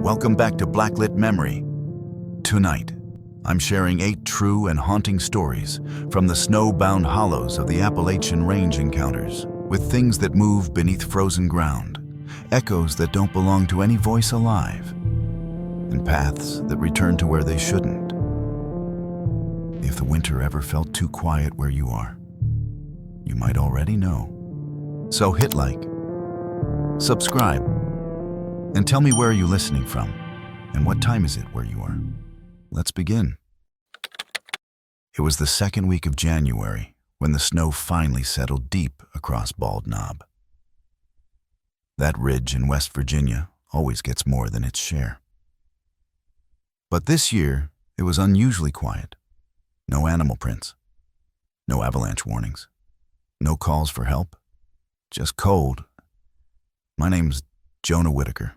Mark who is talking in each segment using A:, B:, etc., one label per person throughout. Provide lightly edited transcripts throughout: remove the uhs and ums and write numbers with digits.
A: Welcome back to Blacklit Memory. Tonight, I'm sharing 8 true and haunting stories from the snow-bound hollows of the Appalachian Range encounters, with things that move beneath frozen ground, echoes that don't belong to any voice alive, and paths that return to where they shouldn't. If the winter ever felt too quiet where you are, you might already know. So hit like, subscribe, and tell me where are you listening from, and what time is it where you are. Let's begin. It was the second week of January when the snow finally settled deep across Bald Knob. That ridge in West Virginia always gets more than its share. But this year, it was unusually quiet. No animal prints, no avalanche warnings, no calls for help, just cold. My name's Jonah Whitaker.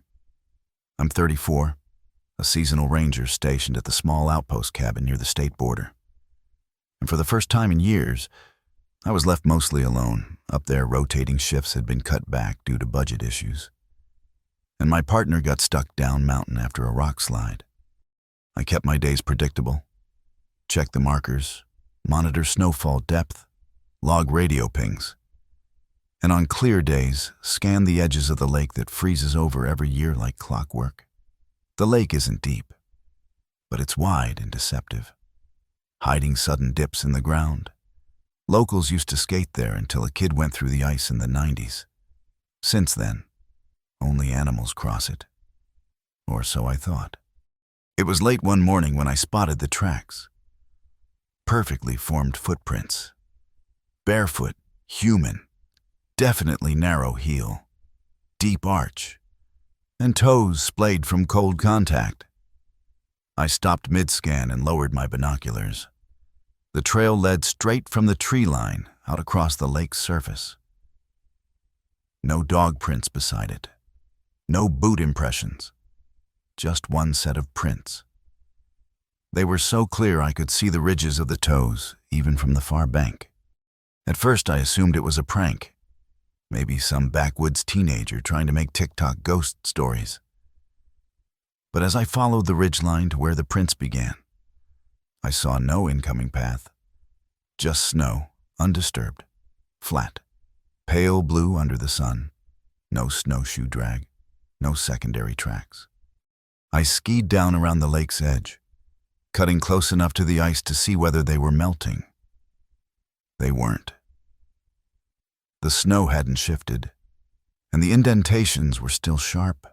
A: I'm 34, a seasonal ranger stationed at the small outpost cabin near the state border. And for the first time in years, I was left mostly alone. Up there, rotating shifts had been cut back due to budget issues. And my partner got stuck down mountain after a rock slide. I kept my days predictable, checked the markers, monitor snowfall depth, log radio pings, and on clear days, scan the edges of the lake that freezes over every year like clockwork. The lake isn't deep, but it's wide and deceptive, hiding sudden dips in the ground. Locals used to skate there until a kid went through the ice in the 90s. Since then, only animals cross it. Or so I thought. It was late one morning when I spotted the tracks. Perfectly formed footprints. Barefoot, human, definitely narrow heel, deep arch, and toes splayed from cold contact. I stopped mid-scan and lowered my binoculars. The trail led straight from the tree line out across the lake's surface. No dog prints beside it, no boot impressions, just one set of prints. They were so clear I could see the ridges of the toes, even from the far bank. At first I assumed it was a prank. Maybe some backwoods teenager trying to make TikTok ghost stories. But as I followed the ridgeline to where the prints began, I saw no incoming path. Just snow, undisturbed, flat, pale blue under the sun, no snowshoe drag, no secondary tracks. I skied down around the lake's edge, cutting close enough to the ice to see whether they were melting. They weren't. The snow hadn't shifted, and the indentations were still sharp.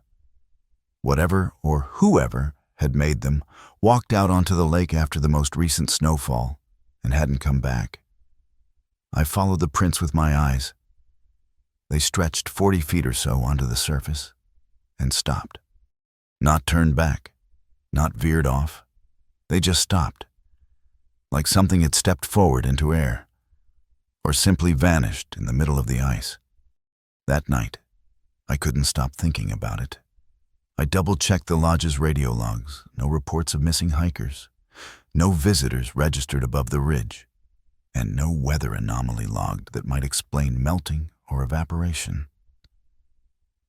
A: Whatever or whoever had made them walked out onto the lake after the most recent snowfall and hadn't come back. I followed the prints with my eyes. They stretched 40 feet or so onto the surface and stopped. Not turned back, not veered off. They just stopped, like something had stepped forward into air, or simply vanished in the middle of the ice. That night, I couldn't stop thinking about it. I double-checked the lodge's radio logs, no reports of missing hikers, no visitors registered above the ridge, and no weather anomaly logged that might explain melting or evaporation.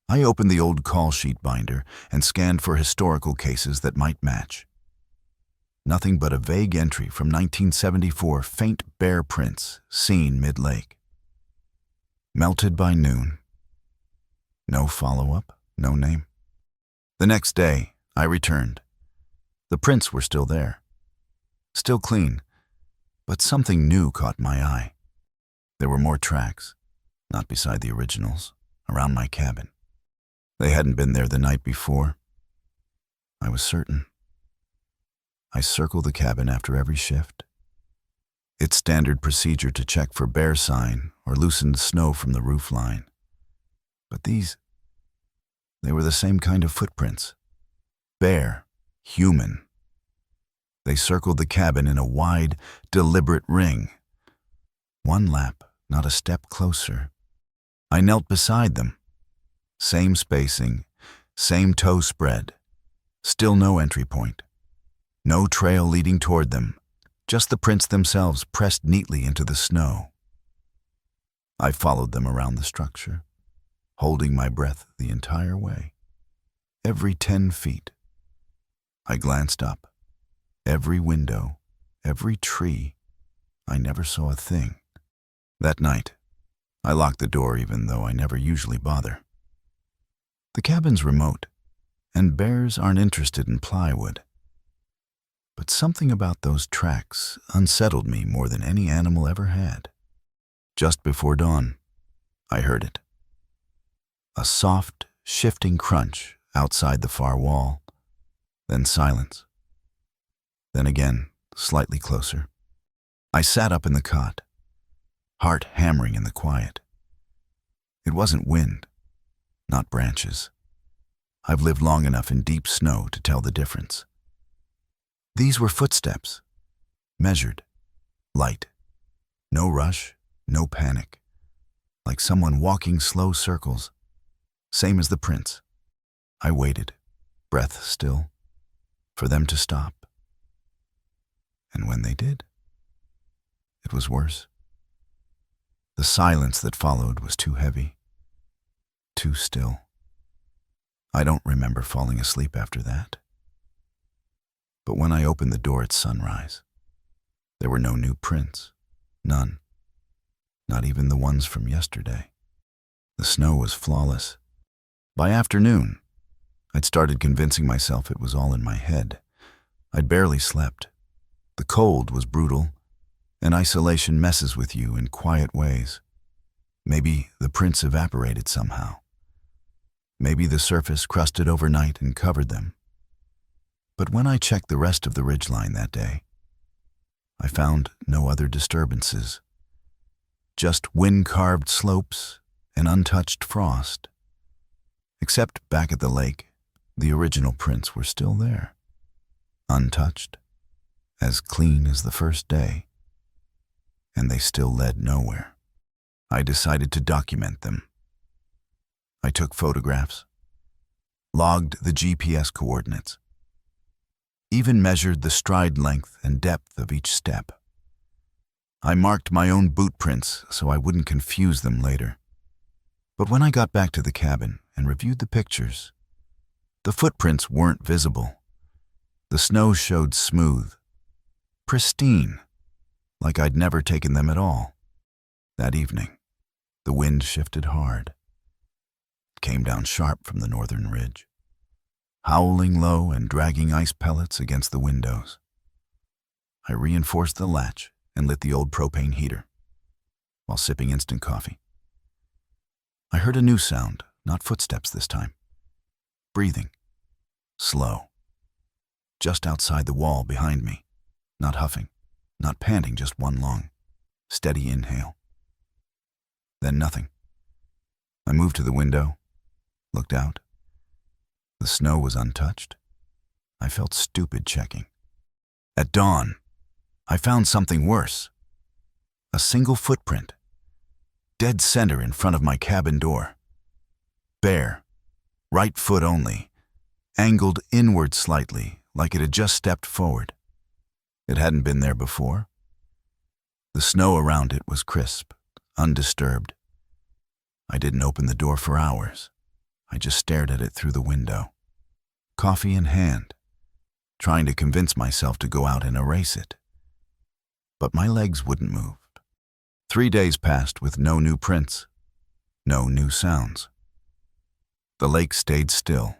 A: I opened the old call sheet binder and scanned for historical cases that might match. Nothing but a vague entry from 1974 faint bear prints seen mid-lake. Melted by noon. No follow-up, no name. The next day, I returned. The prints were still there. Still clean, but something new caught my eye. There were more tracks, not beside the originals, around my cabin. They hadn't been there the night before. I was certain. I circled the cabin after every shift. It's standard procedure to check for bear sign or loosened snow from the roof line. But they were the same kind of footprints. Bear, human. They circled the cabin in a wide, deliberate ring. One lap, not a step closer. I knelt beside them. Same spacing, same toe spread. Still no entry point. No trail leading toward them, just the prints themselves pressed neatly into the snow. I followed them around the structure, holding my breath the entire way. Every 10 feet, I glanced up. Every window, every tree. I never saw a thing. That night, I locked the door even though I never usually bother. The cabin's remote, and bears aren't interested in plywood. But something about those tracks unsettled me more than any animal ever had. Just before dawn, I heard it. A soft, shifting crunch outside the far wall, then silence. Then again, slightly closer. I sat up in the cot, heart hammering in the quiet. It wasn't wind, not branches. I've lived long enough in deep snow to tell the difference. These were footsteps, measured, light. No rush, no panic. Like someone walking slow circles, same as the prints. I waited, breath still, for them to stop. And when they did, it was worse. The silence that followed was too heavy, too still. I don't remember falling asleep after that. But when I opened the door at sunrise, there were no new prints, none. Not even the ones from yesterday. The snow was flawless. By afternoon, I'd started convincing myself it was all in my head. I'd barely slept. The cold was brutal, and isolation messes with you in quiet ways. Maybe the prints evaporated somehow. Maybe the surface crusted overnight and covered them. But when I checked the rest of the ridgeline that day, I found no other disturbances. Just wind-carved slopes and untouched frost. Except back at the lake, the original prints were still there. Untouched, as clean as the first day. And they still led nowhere. I decided to document them. I took photographs, logged the GPS coordinates, even measured the stride length and depth of each step. I marked my own boot prints so I wouldn't confuse them later. But when I got back to the cabin and reviewed the pictures, the footprints weren't visible. The snow showed smooth, pristine, like I'd never taken them at all. That evening, the wind shifted hard. It came down sharp from the northern ridge, howling low and dragging ice pellets against the windows. I reinforced the latch and lit the old propane heater while sipping instant coffee. I heard a new sound, not footsteps this time. Breathing, slow, just outside the wall behind me, not huffing, not panting, just one long, steady inhale. Then nothing. I moved to the window, looked out. The snow was untouched. I felt stupid checking. At dawn, I found something worse. A single footprint, dead center in front of my cabin door. Bare, right foot only, angled inward slightly, like it had just stepped forward. It hadn't been there before. The snow around it was crisp, undisturbed. I didn't open the door for hours. I just stared at it through the window, coffee in hand, trying to convince myself to go out and erase it. But my legs wouldn't move. 3 days passed with no new prints, no new sounds. The lake stayed still.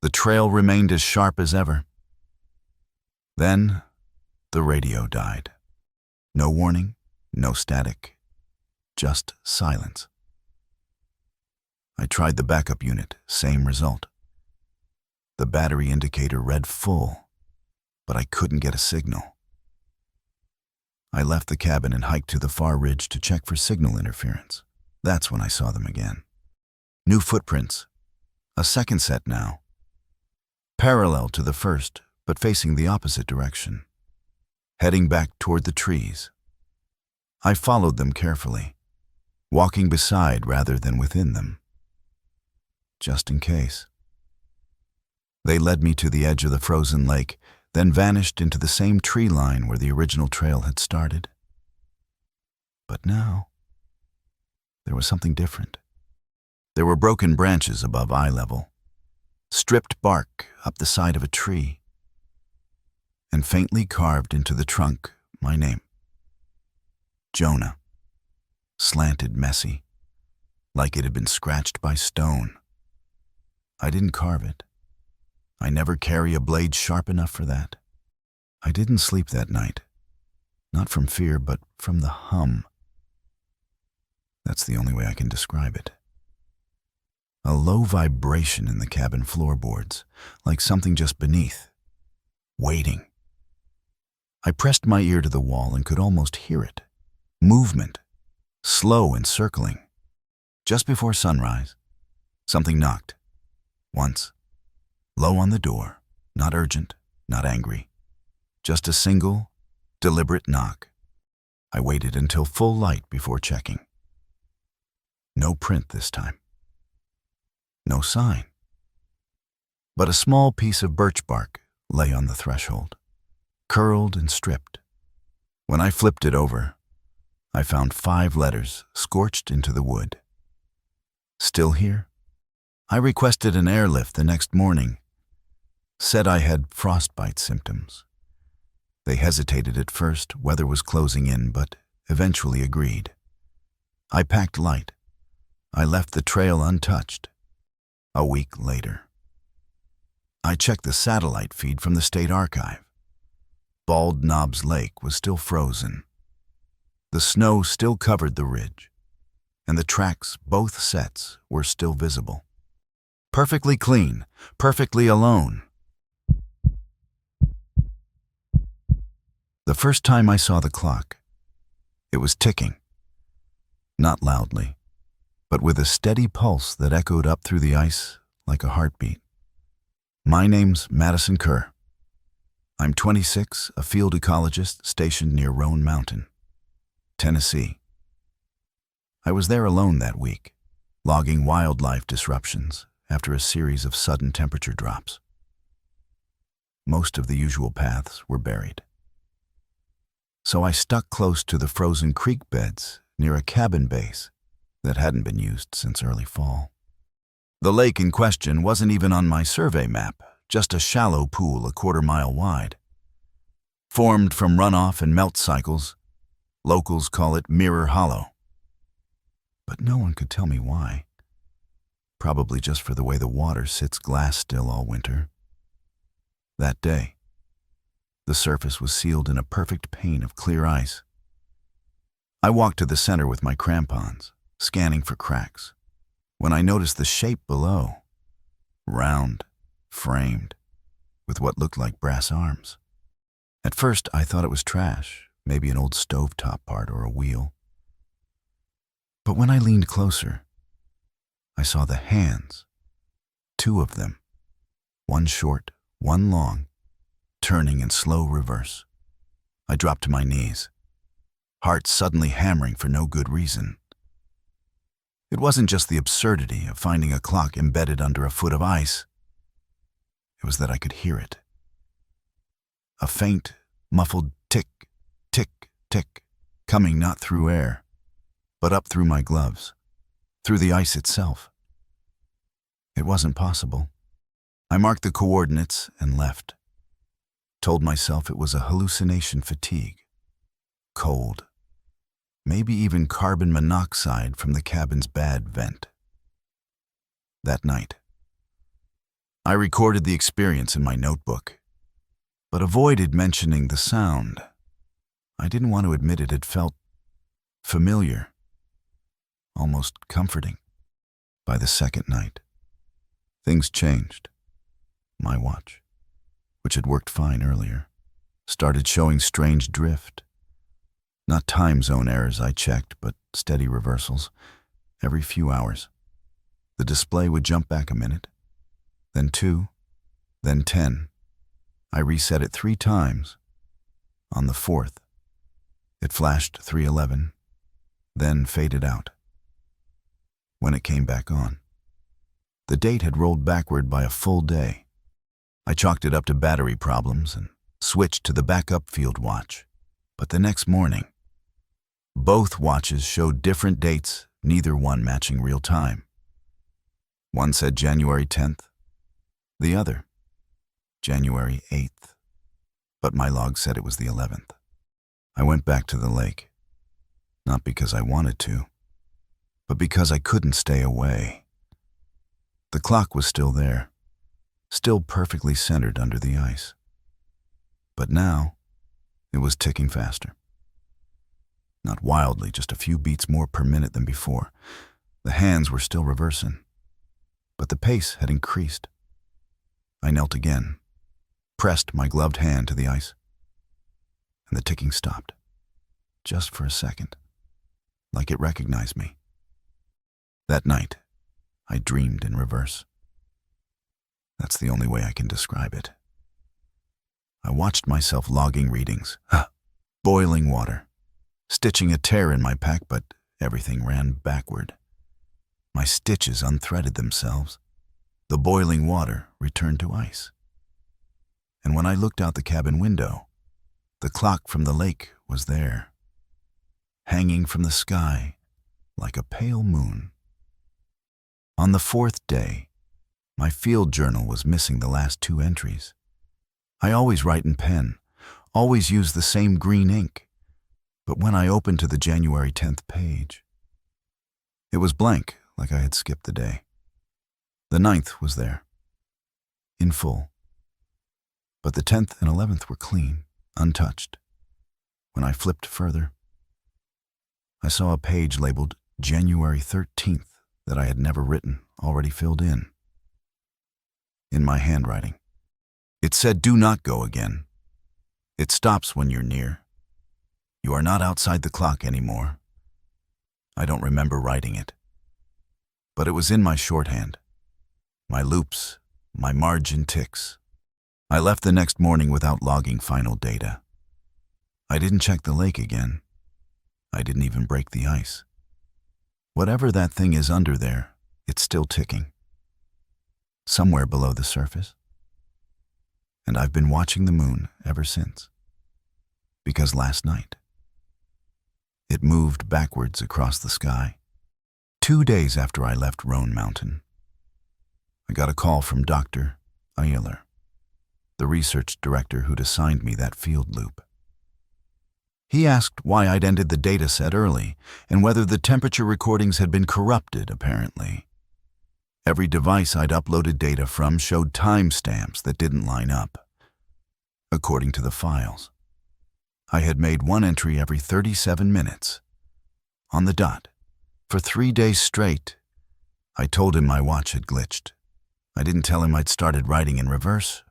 A: The trail remained as sharp as ever. Then, the radio died. No warning, no static, just silence. I tried the backup unit, same result. The battery indicator read full, but I couldn't get a signal. I left the cabin and hiked to the far ridge to check for signal interference. That's when I saw them again. New footprints, a second set now. Parallel to the first, but facing the opposite direction, heading back toward the trees. I followed them carefully, walking beside rather than within them, just in case. They led me to the edge of the frozen lake, then vanished into the same tree line where the original trail had started. But now, there was something different. There were broken branches above eye level, stripped bark up the side of a tree, and faintly carved into the trunk my name. Jonah. Slanted, messy, like it had been scratched by stone. I didn't carve it. I never carry a blade sharp enough for that. I didn't sleep that night, not from fear, but from the hum. That's the only way I can describe it. A low vibration in the cabin floorboards, like something just beneath, waiting. I pressed my ear to the wall and could almost hear it. Movement, slow and circling. Just before sunrise, something knocked. Once, low on the door, not urgent, not angry. Just a single, deliberate knock. I waited until full light before checking. No print this time. No sign. But a small piece of birch bark lay on the threshold, curled and stripped. When I flipped it over, I found 5 letters scorched into the wood. Still here? I requested an airlift the next morning. Said I had frostbite symptoms. They hesitated at first, weather was closing in, but eventually agreed. I packed light. I left the trail untouched. A week later, I checked the satellite feed from the state archive. Bald Knobs Lake was still frozen. The snow still covered the ridge, and the tracks, both sets, were still visible. Perfectly clean, perfectly alone. The first time I saw the clock, it was ticking. Not loudly, but with a steady pulse that echoed up through the ice like a heartbeat. My name's Madison Kerr. I'm 26, a field ecologist stationed near Roan Mountain, Tennessee. I was there alone that week, logging wildlife disruptions after a series of sudden temperature drops. Most of the usual paths were buried. So I stuck close to the frozen creek beds near a cabin base that hadn't been used since early fall. The lake in question wasn't even on my survey map, just a shallow pool 1/4 mile wide. Formed from runoff and melt cycles, locals call it Mirror Hollow. But no one could tell me why. Probably just for the way the water sits glass still all winter. That day, the surface was sealed in a perfect pane of clear ice. I walked to the center with my crampons, scanning for cracks, when I noticed the shape below. Round, framed, with what looked like brass arms. At first, I thought it was trash, maybe an old stovetop part or a wheel. But when I leaned closer, I saw the hands, 2 of them, one short, one long, turning in slow reverse. I dropped to my knees, heart suddenly hammering for no good reason. It wasn't just the absurdity of finding a clock embedded under a foot of ice. It was that I could hear it. A faint, muffled tick, tick, tick, coming not through air, but up through my gloves, through the ice itself. It wasn't possible. I marked the coordinates and left. Told myself it was a hallucination fatigue. Cold. Maybe even carbon monoxide from the cabin's bad vent. That night, I recorded the experience in my notebook, but avoided mentioning the sound. I didn't want to admit it had felt familiar, almost comforting. By the second night, things changed. My watch, which had worked fine earlier, started showing strange drift. Not time zone errors I checked, but steady reversals. Every few hours, the display would jump back a minute, then 2, then 10. I reset it 3 times. On the 4th, it flashed 3:11, then faded out. When it came back on, the date had rolled backward by a full day. I chalked it up to battery problems and switched to the backup field watch. But the next morning, both watches showed different dates, neither one matching real time. One said January 10th, the other, January 8th. but my log said it was the 11th. I went back to the lake, not because I wanted to, but because I couldn't stay away. The clock was still there, still perfectly centered under the ice. But now, it was ticking faster. Not wildly, just a few beats more per minute than before. The hands were still reversing, but the pace had increased. I knelt again, pressed my gloved hand to the ice, and the ticking stopped, just for a second, like it recognized me. That night, I dreamed in reverse. That's the only way I can describe it. I watched myself logging readings, boiling water, stitching a tear in my pack, but everything ran backward. My stitches unthreaded themselves. The boiling water returned to ice. And when I looked out the cabin window, the clock from the lake was there, hanging from the sky like a pale moon. On the 4th day, my field journal was missing the last 2 entries. I always write in pen, always use the same green ink, but when I opened to the January 10th page, it was blank, like I had skipped the day. The 9th was there, in full, but the 10th and 11th were clean, untouched. When I flipped further, I saw a page labeled January 13th that I had never written, already filled in my handwriting. It said, "Do not go again. It stops when you're near. You are not outside the clock anymore." I don't remember writing it, but it was in my shorthand, my loops, my margin ticks. I left the next morning without logging final data. I didn't check the lake again. I didn't even break the ice. Whatever that thing is under there, it's still ticking, somewhere below the surface. And I've been watching the moon ever since, because last night, it moved backwards across the sky. 2 days after I left Roan Mountain, I got a call from Dr. Ayler, the research director who'd assigned me that field loop. He asked why I'd ended the data set early and whether the temperature recordings had been corrupted, apparently. Every device I'd uploaded data from showed timestamps that didn't line up, according to the files. I had made one entry every 37 minutes, on the dot, for 3 days straight. I told him my watch had glitched. I didn't tell him I'd started writing in reverse.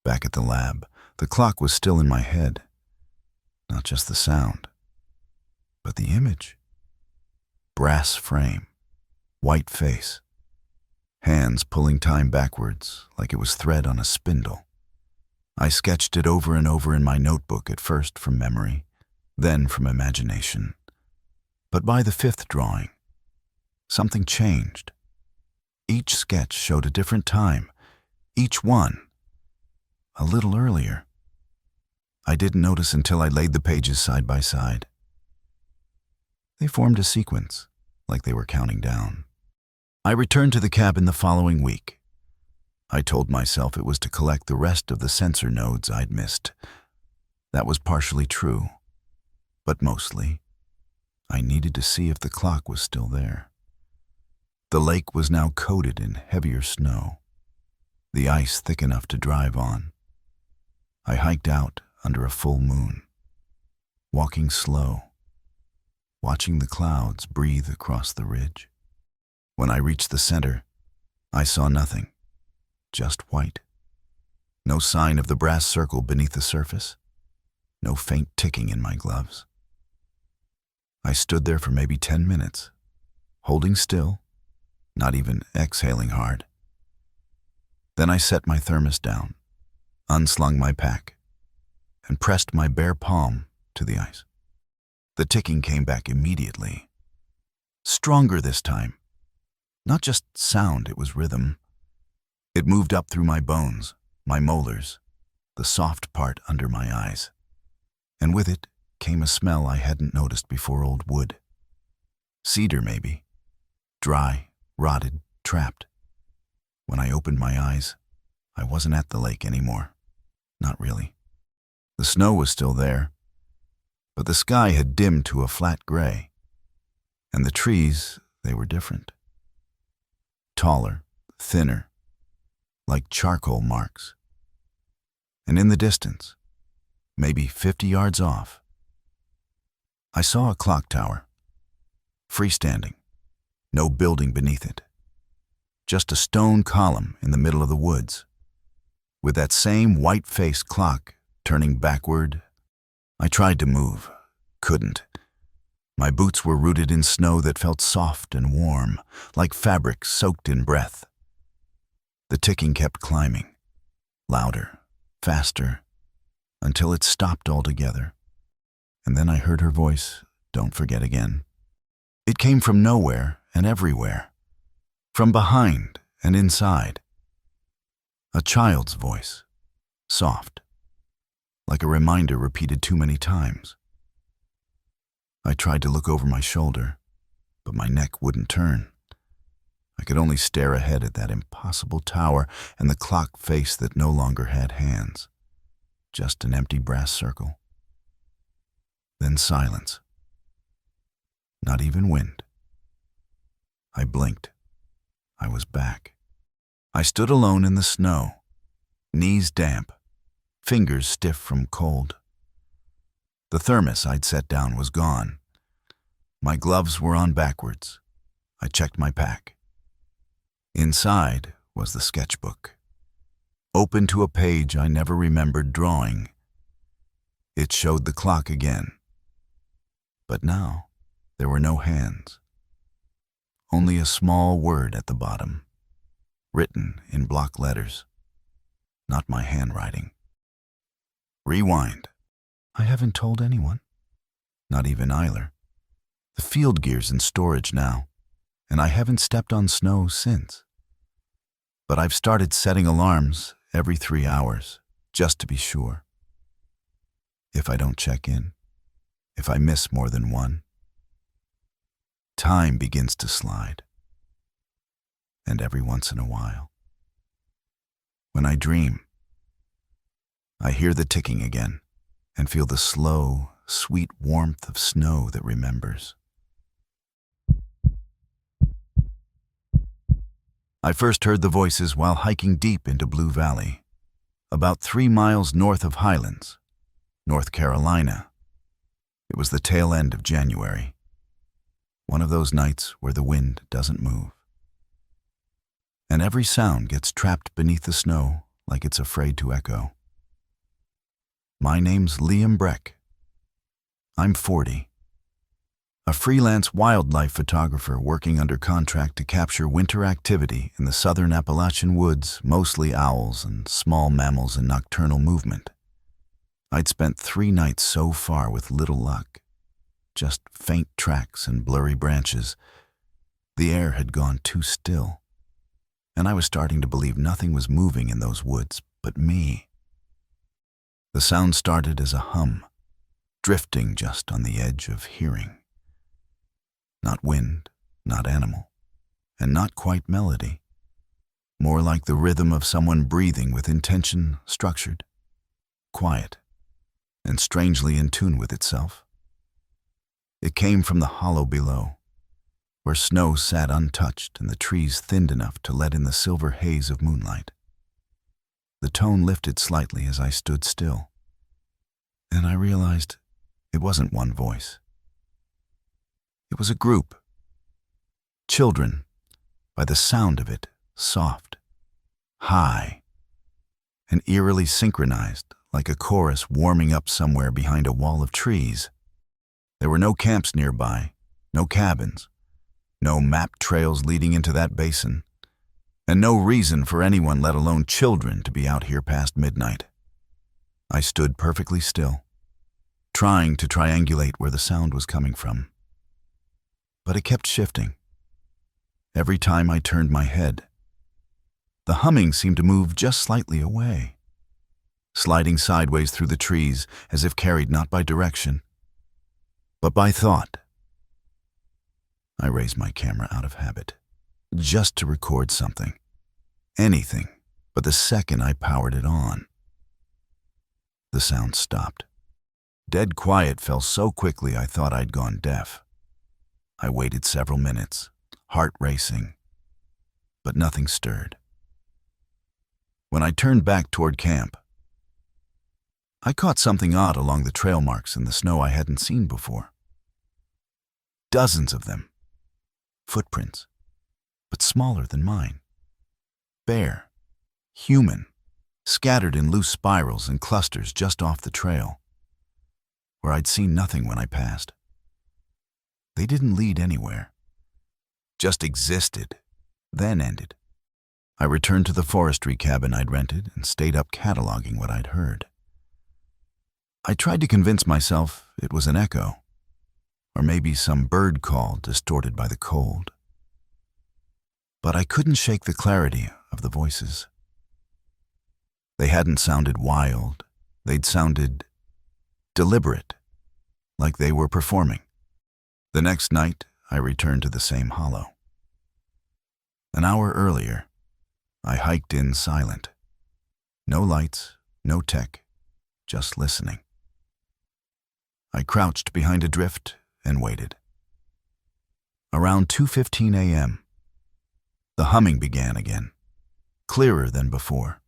A: Back at the lab, the clock was still in my head. Not just the sound, but the image. Brass frame, white face, hands pulling time backwards like it was thread on a spindle. I sketched it over and over in my notebook, at first from memory, then from imagination. But by the 5th drawing, something changed. Each sketch showed a different time, each one a little earlier. I didn't notice until I laid the pages side by side. They formed a sequence, like they were counting down. I returned to the cabin the following week. I told myself it was to collect the rest of the sensor nodes I'd missed. That was partially true, but mostly, I needed to see if the clock was still there. The lake was now coated in heavier snow, the ice thick enough to drive on. I hiked out under a full moon, walking slow, watching the clouds breathe across the ridge. When I reached the center, I saw nothing, just white. No sign of the brass circle beneath the surface, no faint ticking in my gloves. I stood there for maybe 10 minutes, holding still, not even exhaling hard. Then I set my thermos down, unslung my pack, and pressed my bare palm to the ice. The ticking came back immediately. Stronger this time. Not just sound, it was rhythm. It moved up through my bones, my molars, the soft part under my eyes. And with it came a smell I hadn't noticed before: old wood. Cedar, maybe. Dry, rotted, trapped. When I opened my eyes, I wasn't at the lake anymore. Not really. The snow was still there, but the sky had dimmed to a flat gray, and the trees, they were different. Taller, thinner, like charcoal marks. And in the distance, maybe 50 yards off, I saw a clock tower, freestanding, no building beneath it, just a stone column in the middle of the woods, with that same white-faced clock turning backward. I tried to move, couldn't. My boots were rooted in snow that felt soft and warm, like fabric soaked in breath. The ticking kept climbing, louder, faster, until it stopped altogether. And then I heard her voice, "Don't forget again." It came from nowhere and everywhere, from behind and inside. A child's voice, soft, like a reminder repeated too many times. I tried to look over my shoulder, but my neck wouldn't turn. I could only stare ahead at that impossible tower and the clock face that no longer had hands, just an empty brass circle. Then silence. Not even wind. I blinked. I was back. I stood alone in the snow, knees damp, fingers stiff from cold. The thermos I'd set down was gone. My gloves were on backwards. I checked my pack. Inside was the sketchbook, open to a page I never remembered drawing. It showed the clock again. But now, there were no hands. Only a small word at the bottom, written in block letters. Not my handwriting. Rewind. I haven't told anyone. Not even Eiler. The field gear's in storage now, and I haven't stepped on snow since. But I've started setting alarms every 3 hours, just to be sure. If I don't check in, if I miss more than one, time begins to slide. And every once in a while, when I dream, I hear the ticking again and feel the slow, sweet warmth of snow that remembers. I first heard the voices while hiking deep into Blue Valley, about 3 miles north of Highlands, North Carolina. It was the tail end of January, one of those nights where the wind doesn't move. And every sound gets trapped beneath the snow like it's afraid to echo. My name's Liam Breck. I'm 40. A freelance wildlife photographer working under contract to capture winter activity in the southern Appalachian woods, mostly owls and small mammals in nocturnal movement. I'd spent 3 nights so far with little luck. Just faint tracks and blurry branches. The air had gone too still, and I was starting to believe nothing was moving in those woods but me. The sound started as a hum, drifting just on the edge of hearing. Not wind, not animal, and not quite melody. More like the rhythm of someone breathing with intention, structured, quiet, and strangely in tune with itself. It came from the hollow below, where snow sat untouched and the trees thinned enough to let in the silver haze of moonlight. The tone lifted slightly as I stood still, and I realized it wasn't one voice. It was a group. Children, by the sound of it, soft, high, and eerily synchronized like a chorus warming up somewhere behind a wall of trees. There were no camps nearby, no cabins, no map trails leading into that basin, and no reason for anyone, let alone children, to be out here past midnight. I stood perfectly still, trying to triangulate where the sound was coming from. But it kept shifting. Every time I turned my head, the humming seemed to move just slightly away, sliding sideways through the trees as if carried not by direction, but by thought. I raised my camera out of habit, just to record something, anything, but the second I powered it on, The sound stopped. Dead quiet fell so quickly I thought I'd gone deaf. I waited several minutes, heart racing, but nothing stirred. When I turned back toward camp, I caught something odd along the trail marks in the snow I hadn't seen before. Dozens of them. Footprints, but smaller than mine. Bare, human, scattered in loose spirals and clusters just off the trail, where I'd seen nothing when I passed. They didn't lead anywhere, just existed, then ended. I returned to the forestry cabin I'd rented and stayed up cataloging what I'd heard. I tried to convince myself it was an echo, or maybe some bird call distorted by the cold. But I couldn't shake the clarity of the voices. They hadn't sounded wild, they'd sounded deliberate, like they were performing. The next night, I returned to the same hollow. An hour earlier, I hiked in silent. No lights, no tech, just listening. I crouched behind a drift and waited. Around 2:15 a.m., the humming began again, clearer than before.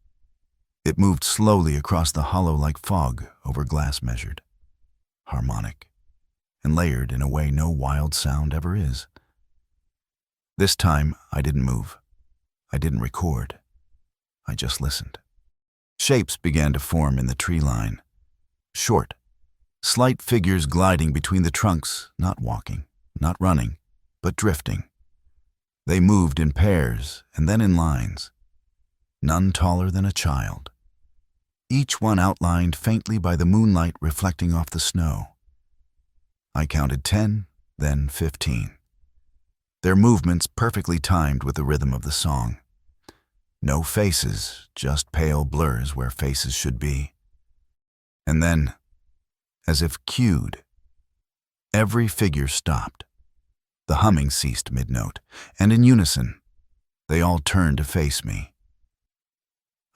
A: It moved slowly across the hollow like fog over glass measured, harmonic, and layered in a way no wild sound ever is. This time, I didn't move. I didn't record. I just listened. Shapes began to form in the tree line. Short, slight figures gliding between the trunks, not walking, not running, but drifting. They moved in pairs and then in lines, none taller than a child. Each one outlined faintly by the moonlight reflecting off the snow. I counted 10, then 15. Their movements perfectly timed with the rhythm of the song. No faces, just pale blurs where faces should be. And then, as if cued, every figure stopped. The humming ceased mid-note, and in unison, they all turned to face me.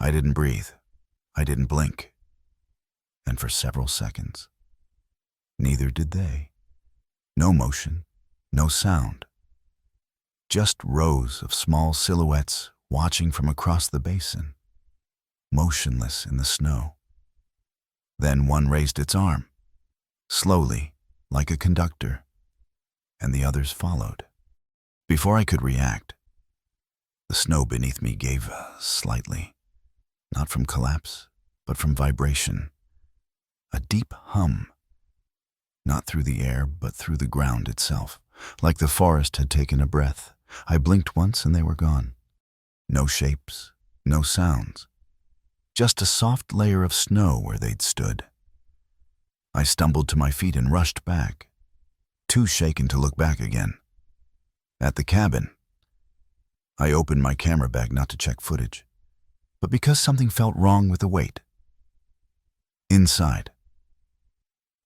A: I didn't breathe. I didn't blink. And for several seconds, neither did they. No motion, no sound. Just rows of small silhouettes watching from across the basin, motionless in the snow. Then one raised its arm, slowly, like a conductor, and the others followed. Before I could react, the snow beneath me gave slightly, not from collapse, but from vibration, a deep hum, not through the air, but through the ground itself, like the forest had taken a breath. I blinked once and they were gone. No shapes, no sounds, just a soft layer of snow where they'd stood. I stumbled to my feet and rushed back, too shaken to look back again. At the cabin, I opened my camera bag not to check footage, but because something felt wrong with the weight. Inside,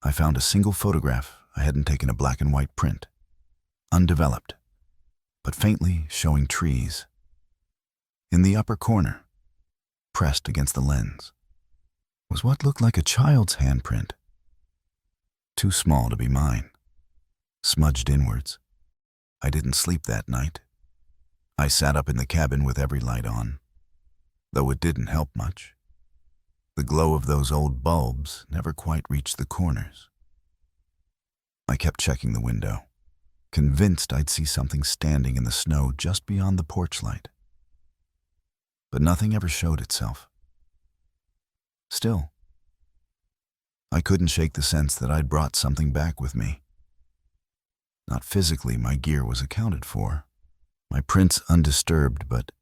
A: I found a single photograph I hadn't taken, a black and white print, undeveloped, but faintly showing trees. In the upper corner, pressed against the lens, was what looked like a child's handprint. Too small to be mine, smudged inwards. I didn't sleep that night. I sat up in the cabin with every light on, though it didn't help much. The glow of those old bulbs never quite reached the corners. I kept checking the window, convinced I'd see something standing in the snow just beyond the porch light. But nothing ever showed itself. Still, I couldn't shake the sense that I'd brought something back with me. Not physically, my gear was accounted for, my prints undisturbed, but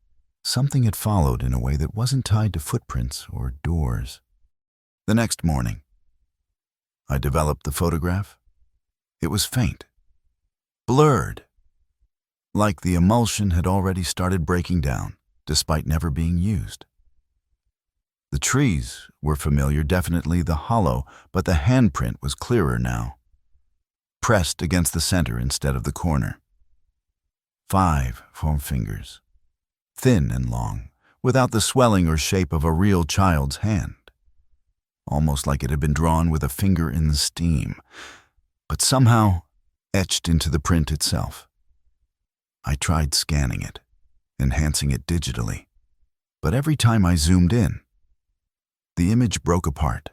A: something had followed in a way that wasn't tied to footprints or doors. The next morning, I developed the photograph. It was faint, blurred, like the emulsion had already started breaking down, despite never being used. The trees were familiar, definitely the hollow, but the handprint was clearer now, pressed against the center instead of the corner. 5 forefingers, thin and long, without the swelling or shape of a real child's hand. almost like it had been drawn with a finger in the steam, but somehow etched into the print itself. I tried scanning it, enhancing it digitally, but every time I zoomed in, the image broke apart,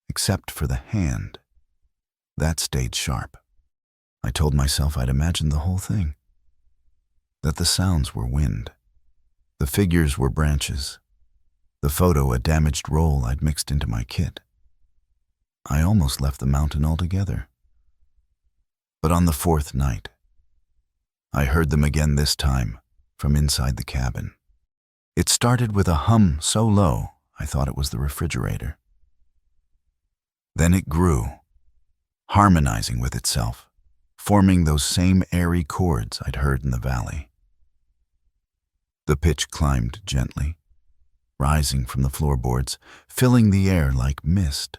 A: except for the hand. That stayed sharp. I told myself I'd imagined the whole thing, that the sounds were wind, the figures were branches, the photo a damaged roll I'd mixed into my kit. I almost left the mountain altogether. But on the fourth night, I heard them again, this time from inside the cabin. It started with a hum so low I thought it was the refrigerator. Then it grew, harmonizing with itself, forming those same airy chords I'd heard in the valley. The pitch climbed gently, rising from the floorboards, filling the air like mist.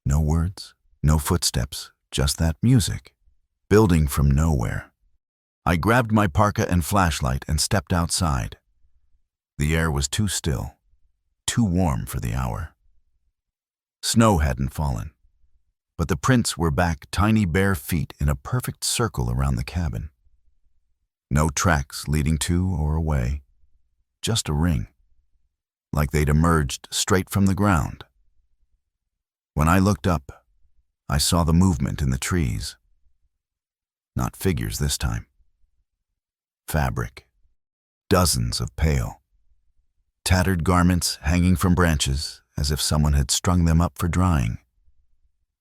A: No words, no footsteps, just that music, building from nowhere. I grabbed my parka and flashlight and stepped outside. The air was too still, too warm for the hour. Snow hadn't fallen, but the prints were back, tiny bare feet in a perfect circle around the cabin. No tracks leading to or away, just a ring, like they'd emerged straight from the ground. When I looked up, I saw the movement in the trees. Not figures this time. Fabric, dozens of pale, tattered garments hanging from branches as if someone had strung them up for drying.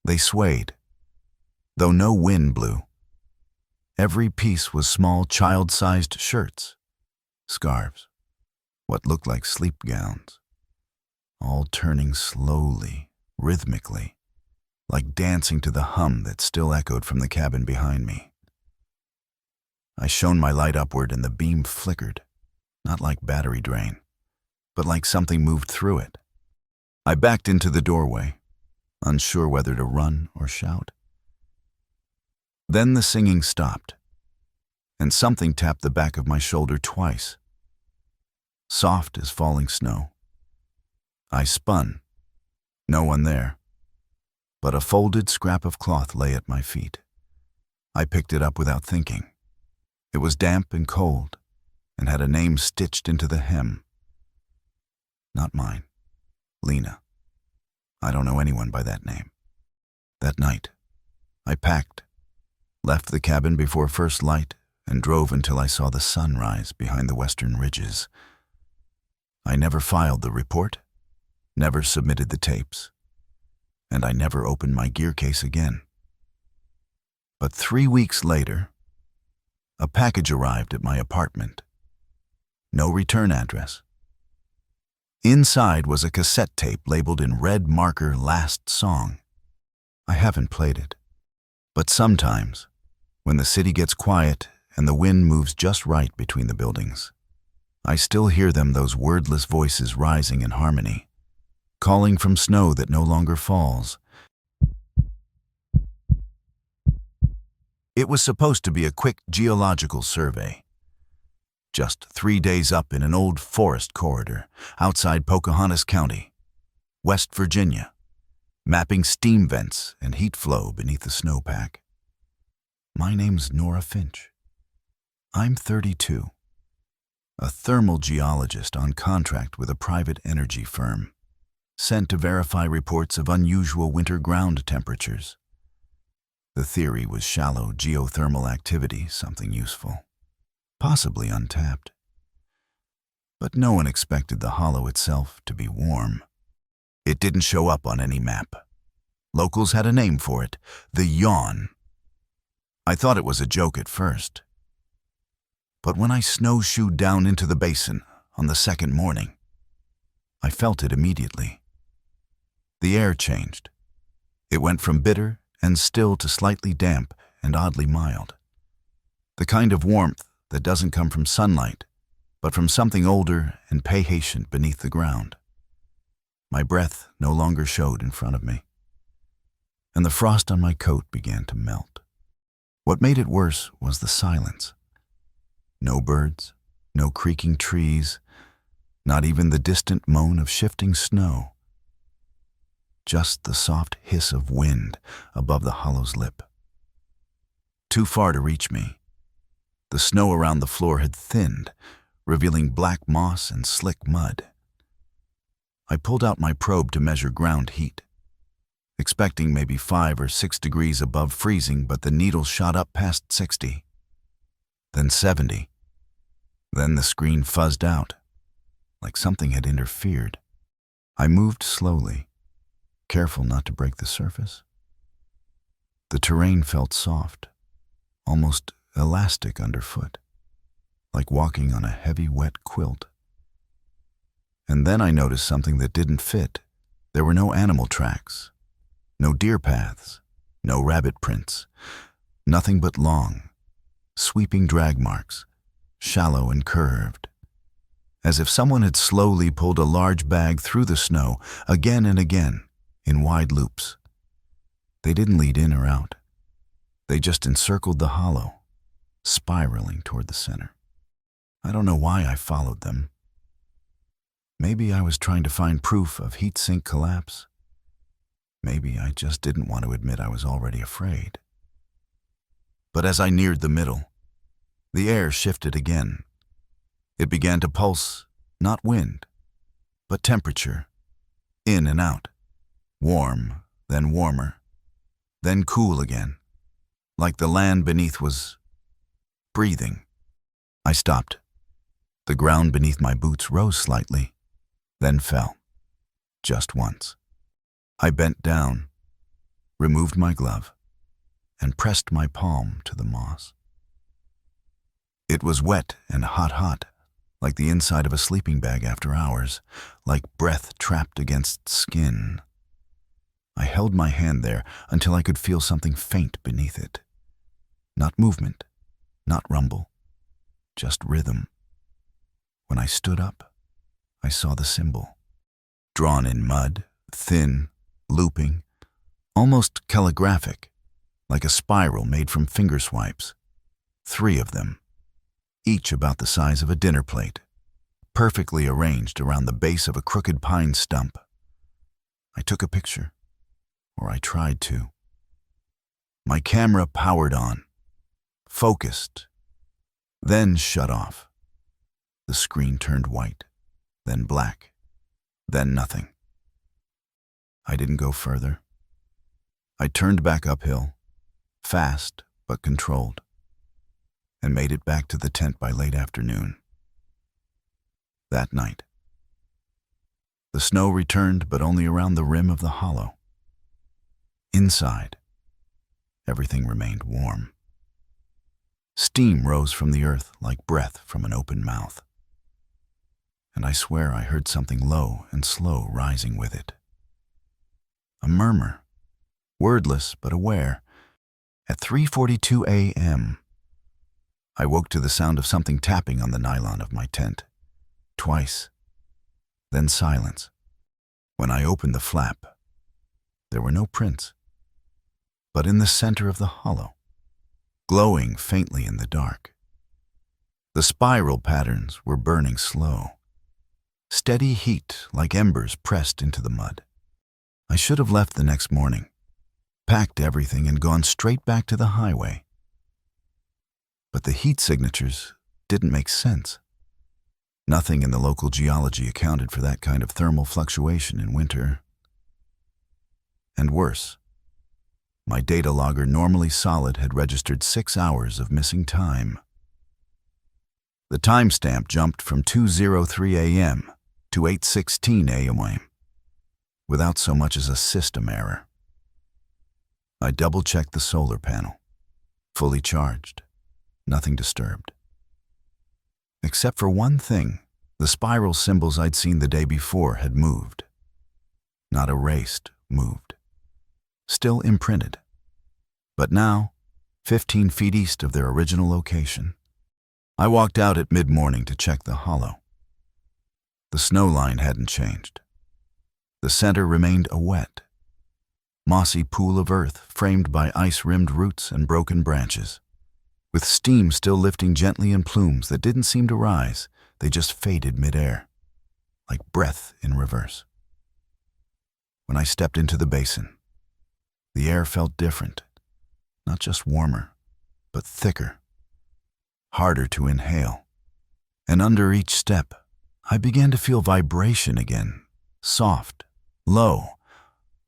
A: They swayed, though no wind blew. Every piece was small child-sized shirts, scarves, what looked like sleep gowns, all turning slowly, rhythmically, like dancing to the hum that still echoed from the cabin behind me. I shone my light upward and the beam flickered, not like battery drain, but like something moved through it. I backed into the doorway, unsure whether to run or shout. Then the singing stopped, and something tapped the back of my shoulder twice, soft as falling snow. I spun, no one there, but a folded scrap of cloth lay at my feet. I picked it up without thinking. It was damp and cold, and had a name stitched into the hem. Not mine. Lena. I don't know anyone by that name. That night, I packed, left the cabin before first light, and drove until I saw the sun rise behind the western ridges. I never filed the report, never submitted the tapes, and I never opened my gear case again. But 3 weeks later, a package arrived at my apartment. No return address. Inside was a cassette tape labeled in red marker "Last Song." I haven't played it, but sometimes, when the city gets quiet and the wind moves just right between the buildings, I still hear them, those wordless voices rising in harmony, calling from snow that no longer falls. It was supposed to be a quick geological survey. Just 3 days up in an old forest corridor outside Pocahontas County, West Virginia, mapping steam vents and heat flow beneath the snowpack. My name's Nora Finch. I'm 32, a thermal geologist on contract with a private energy firm, sent to verify reports of unusual winter ground temperatures. The theory was shallow geothermal activity, something useful, possibly untapped. But no one expected the hollow itself to be warm. It didn't show up on any map. Locals had a name for it, the Yawn. I thought it was a joke at first. But when I snowshoed down into the basin on the second morning, I felt it immediately. The air changed. It went from bitter and still to slightly damp and oddly mild. The kind of warmth that doesn't come from sunlight, but from something older and patient beneath the ground. My breath no longer showed in front of me, and the frost on my coat began to melt. What made it worse was the silence. No birds, no creaking trees, not even the distant moan of shifting snow. just the soft hiss of wind above the hollow's lip. Too far to reach me. The snow around the floor had thinned, revealing black moss and slick mud. I pulled out my probe to measure ground heat, expecting maybe 5 or 6 degrees above freezing, but the needle shot up past 60, then 70. Then the screen fuzzed out, like something had interfered. I moved slowly, careful not to break the surface. The terrain felt soft, almost elastic underfoot, like walking on a heavy, wet quilt. And then I noticed something that didn't fit. There were no animal tracks, no deer paths, no rabbit prints, nothing but long, sweeping drag marks, shallow and curved, as if someone had slowly pulled a large bag through the snow again and again in wide loops. They didn't lead in or out. They just encircled the hollow, spiraling toward the center. I don't know why I followed them. Maybe I was trying to find proof of heat sink collapse. Maybe I just didn't want to admit I was already afraid. But as I neared the middle, the air shifted again. It began to pulse, not wind, but temperature, in and out, warm, then warmer, then cool again, like the land beneath was breathing. I stopped. The ground beneath my boots rose slightly, then fell, just once. I bent down, removed my glove, and pressed my palm to the moss. It was wet and hot, like the inside of a sleeping bag after hours, like breath trapped against skin. I held my hand there until I could feel something faint beneath it. Not movement, not rumble, just rhythm. When I stood up, I saw the symbol, drawn in mud, thin, looping, almost calligraphic, like a spiral made from finger swipes. 3 of them, each about the size of a dinner plate, perfectly arranged around the base of a crooked pine stump. I took a picture, or I tried to. My camera powered on, focused, then shut off. The screen turned white, then black, then nothing. I didn't go further. I turned back uphill, fast but controlled, and made it back to the tent by late afternoon. That night, the snow returned, but only around the rim of the hollow. Inside, everything remained warm. Steam rose from the earth like breath from an open mouth. And I swear I heard something low and slow rising with it. A murmur, wordless but aware. At 3:42 a.m., I woke to the sound of something tapping on the nylon of my tent. Twice. Then silence. When I opened the flap, there were no prints. But in the center of the hollow, glowing faintly in the dark, the spiral patterns were burning slow. Steady heat like embers pressed into the mud. I should have left the next morning, packed everything and gone straight back to the highway. But the heat signatures didn't make sense. Nothing in the local geology accounted for that kind of thermal fluctuation in winter. And worse, my data logger, normally solid, had registered 6 hours of missing time. The timestamp jumped from 2:03 a.m. to 8:16 a.m. without so much as a system error. I double-checked the solar panel, fully charged, nothing disturbed. Except for one thing, the spiral symbols I'd seen the day before had moved. Not erased, moved. Still imprinted. But now, 15 feet east of their original location. I walked out at mid-morning to check the hollow. The snow line hadn't changed. The center remained a wet, mossy pool of earth framed by ice-rimmed roots and broken branches, with steam still lifting gently in plumes that didn't seem to rise. They just faded midair, like breath in reverse. when I stepped into the basin. The air felt different, not just warmer, but thicker, harder to inhale. And under each step, I began to feel vibration again, soft, low,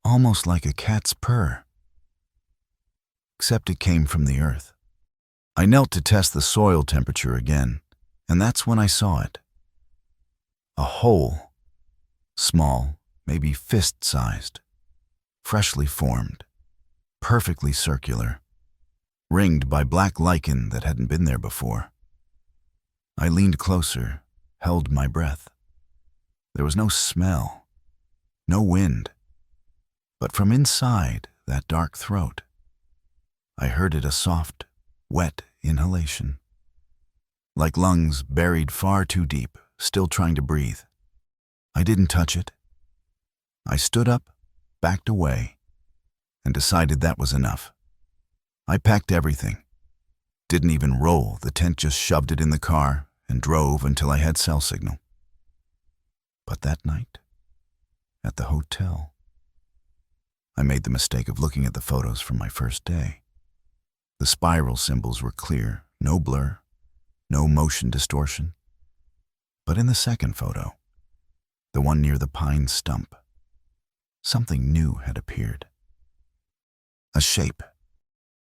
A: almost like a cat's purr. Except it came from the earth. I knelt to test the soil temperature again, and that's when I saw it. A hole, small, maybe fist-sized, freshly formed, perfectly circular, ringed by black lichen that hadn't been there before. I leaned closer, held my breath. There was no smell, no wind, but from inside that dark throat, I heard it a soft, wet inhalation, like lungs buried far too deep, still trying to breathe. I didn't touch it. I stood up, backed away, and decided that was enough. I packed everything. Didn't even roll, the tent just shoved it in the car and drove until I had cell signal. But that night, at the hotel, I made the mistake of looking at the photos from my first day. The spiral symbols were clear, no blur, no motion distortion. But in the second photo, the one near the pine stump, something new had appeared. A shape,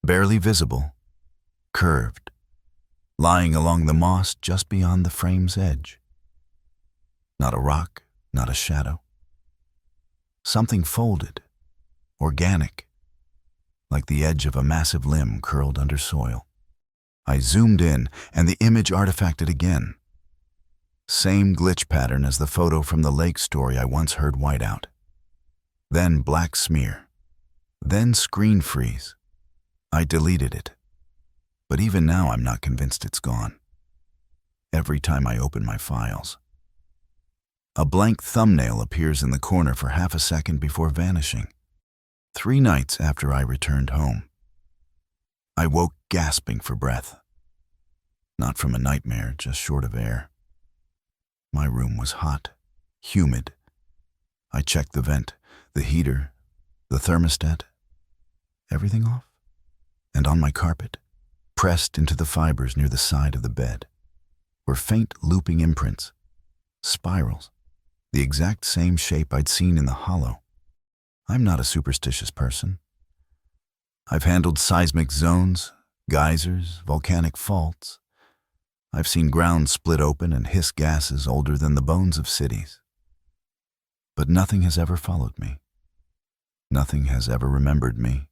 A: barely visible, curved, lying along the moss just beyond the frame's edge. Not a rock, not a shadow. Something folded, organic, like the edge of a massive limb curled under soil. I zoomed in, and the image artifacted again. Same glitch pattern as the photo from the lake story I once heard white out. Then black smear. Then screen freeze. I deleted it. But even now I'm not convinced it's gone. Every time I open my files, a blank thumbnail appears in the corner for half a second before vanishing. 3 nights after I returned home, I woke gasping for breath. Not from a nightmare, just short of air. My room was hot, humid. I checked the vent, the heater, the thermostat, everything off. And on my carpet, pressed into the fibers near the side of the bed, were faint looping imprints, spirals, the exact same shape I'd seen in the hollow. I'm not a superstitious person. I've handled seismic zones, geysers, volcanic faults. I've seen ground split open and hiss gases older than the bones of cities. But nothing has ever followed me. Nothing has ever remembered me.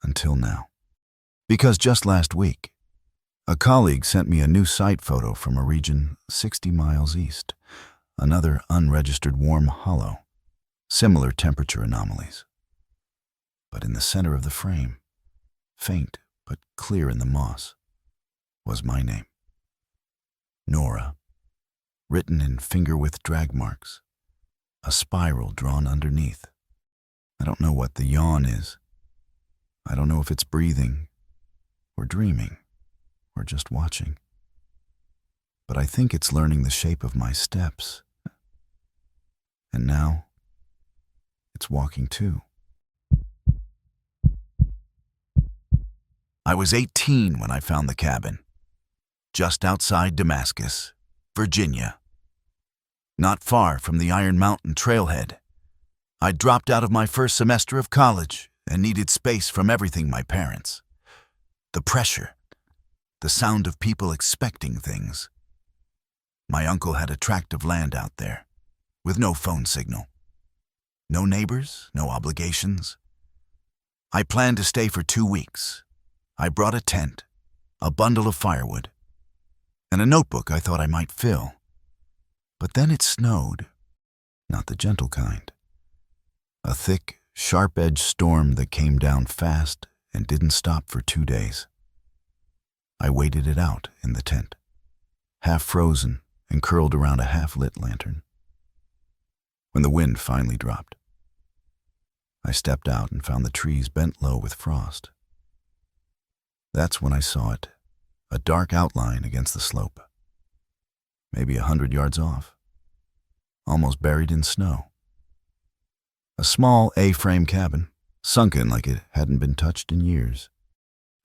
A: Until now. Because just last week, a colleague sent me a new site photo from a region 60 miles east, another unregistered warm hollow, similar temperature anomalies. But in the center of the frame, faint but clear in the moss, was my name. Nora, written in finger-width drag marks, a spiral drawn underneath. I don't know what the yawn is. I don't know if it's breathing, or dreaming, or just watching. But I think it's learning the shape of my steps. And now, it's walking too. I was 18 when I found the cabin, just outside Damascus, Virginia. Not far from the Iron Mountain trailhead. I'd dropped out of my first semester of college and needed space from everything my parents. The pressure, the sound of people expecting things. My uncle had a tract of land out there, with no phone signal. No neighbors, no obligations. I planned to stay for 2 weeks. I brought a tent, a bundle of firewood, and a notebook I thought I might fill. But then it snowed, not the gentle kind. A thick, sharp-edged storm that came down fast and didn't stop for 2 days. I waited it out in the tent, half frozen and curled around a half-lit lantern. When the wind finally dropped, I stepped out and found the trees bent low with frost. That's when I saw it, a dark outline against the slope, maybe 100 yards off, almost buried in snow. A small A-frame cabin, sunken like it hadn't been touched in years.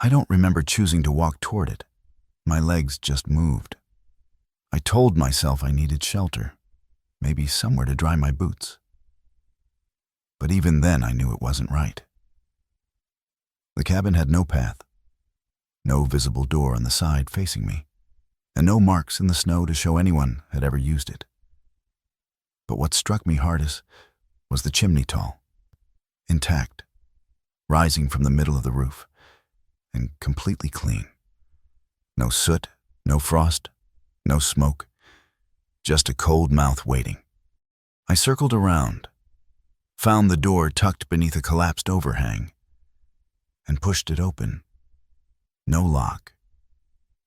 A: I don't remember choosing to walk toward it. My legs just moved. I told myself I needed shelter, maybe somewhere to dry my boots. But even then I knew it wasn't right. The cabin had no path, no visible door on the side facing me, and no marks in the snow to show anyone had ever used it. But what struck me hardest was the chimney tall, intact, rising from the middle of the roof, and completely clean. No soot, no frost, no smoke, just a cold mouth waiting. I circled around, found the door tucked beneath a collapsed overhang, and pushed it open. No lock.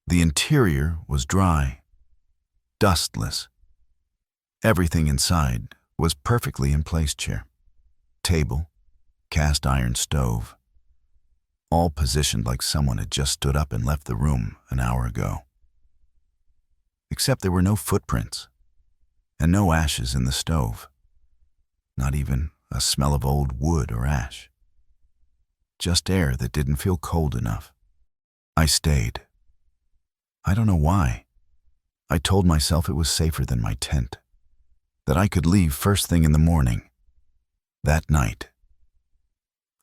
A: The interior was dry, dustless. Everything inside was perfectly in place: chair, table, cast iron stove, all positioned like someone had just stood up and left the room an hour ago. Except there were no footprints and no ashes in the stove, not even a smell of old wood or ash. Just air that didn't feel cold enough. I stayed. I don't know why. I told myself it was safer than my tent, that I could leave first thing in the morning. That night,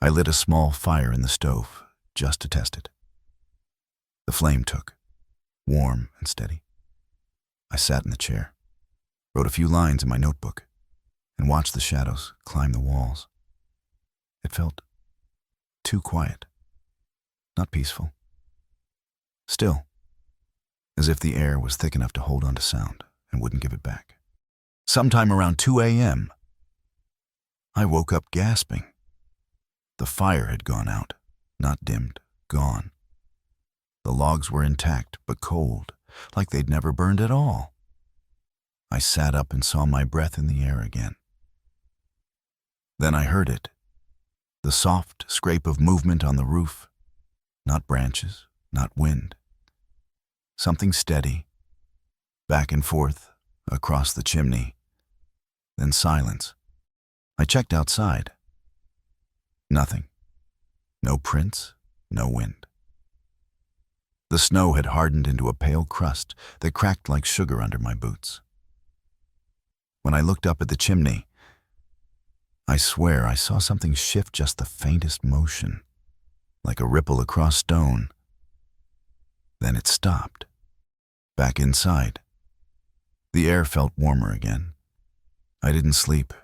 A: I lit a small fire in the stove just to test it. The flame took, warm and steady. I sat in the chair, wrote a few lines in my notebook, and watched the shadows climb the walls. It felt too quiet, not peaceful. Still, as if the air was thick enough to hold on to sound and wouldn't give it back. Sometime around 2 a.m., I woke up gasping. The fire had gone out, not dimmed, gone. The logs were intact but cold, like they'd never burned at all. I sat up and saw my breath in the air again. Then I heard it, the soft scrape of movement on the roof, not branches, not wind. Something steady, back and forth, across the chimney, then silence. I checked outside. Nothing. No prints, no wind. The snow had hardened into a pale crust that cracked like sugar under my boots. When I looked up at the chimney, I swear I saw something shift just the faintest motion, like a ripple across stone. Then it stopped. Back inside. The air felt warmer again. I didn't sleep,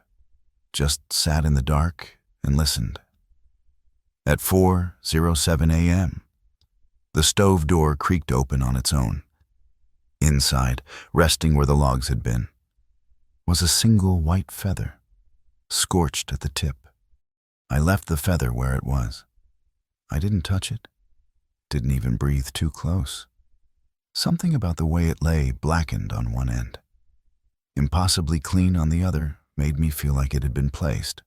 A: just sat in the dark and listened. At 4:07 a.m., the stove door creaked open on its own. Inside, resting where the logs had been, was a single white feather, scorched at the tip. I left the feather where it was. I didn't touch it, didn't even breathe too close. Something about the way it lay blackened on one end, impossibly clean on the other, made me feel like it had been placed,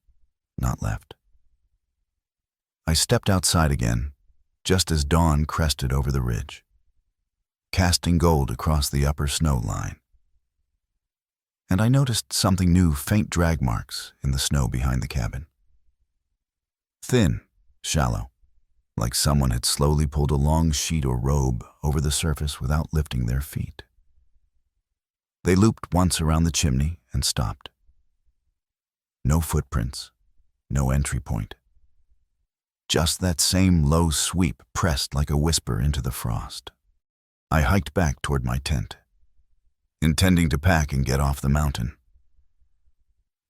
A: not left. I stepped outside again, just as dawn crested over the ridge, casting gold across the upper snow line. And I noticed something new, faint drag marks in the snow behind the cabin. Thin, shallow, like someone had slowly pulled a long sheet or robe over the surface without lifting their feet. They looped once around the chimney and stopped. No footprints, no entry point. Just that same low sweep pressed like a whisper into the frost. I hiked back toward my tent, intending to pack and get off the mountain.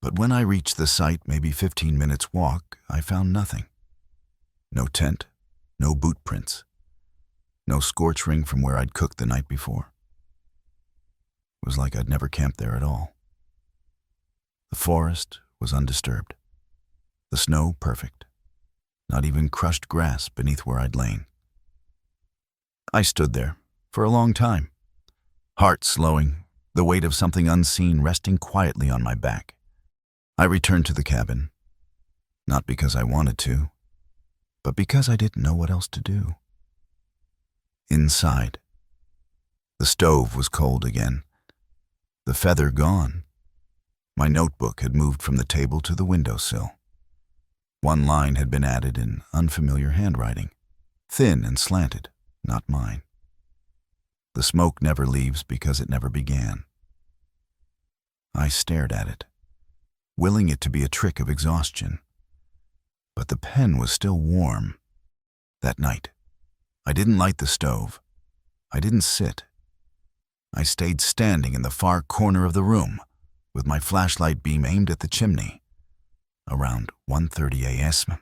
A: But when I reached the site, maybe 15 minutes walk, I found nothing. No tent, no boot prints, no scorch ring from where I'd cooked the night before. It was like I'd never camped there at all. The forest was undisturbed, the snow perfect, not even crushed grass beneath where I'd lain. I stood there for a long time, heart slowing, the weight of something unseen resting quietly on my back. I returned to the cabin, not because I wanted to, but because I didn't know what else to do. Inside, the stove was cold again, the feather gone, My notebook had moved from the table to the windowsill. One line had been added in unfamiliar handwriting, thin and slanted, not mine. The smoke never leaves because it never began. I stared at it, willing it to be a trick of exhaustion. But the pen was still warm. That night, I didn't light the stove. I didn't sit. I stayed standing in the far corner of the room, with my flashlight beam aimed at the chimney. Around 1:30 a.m.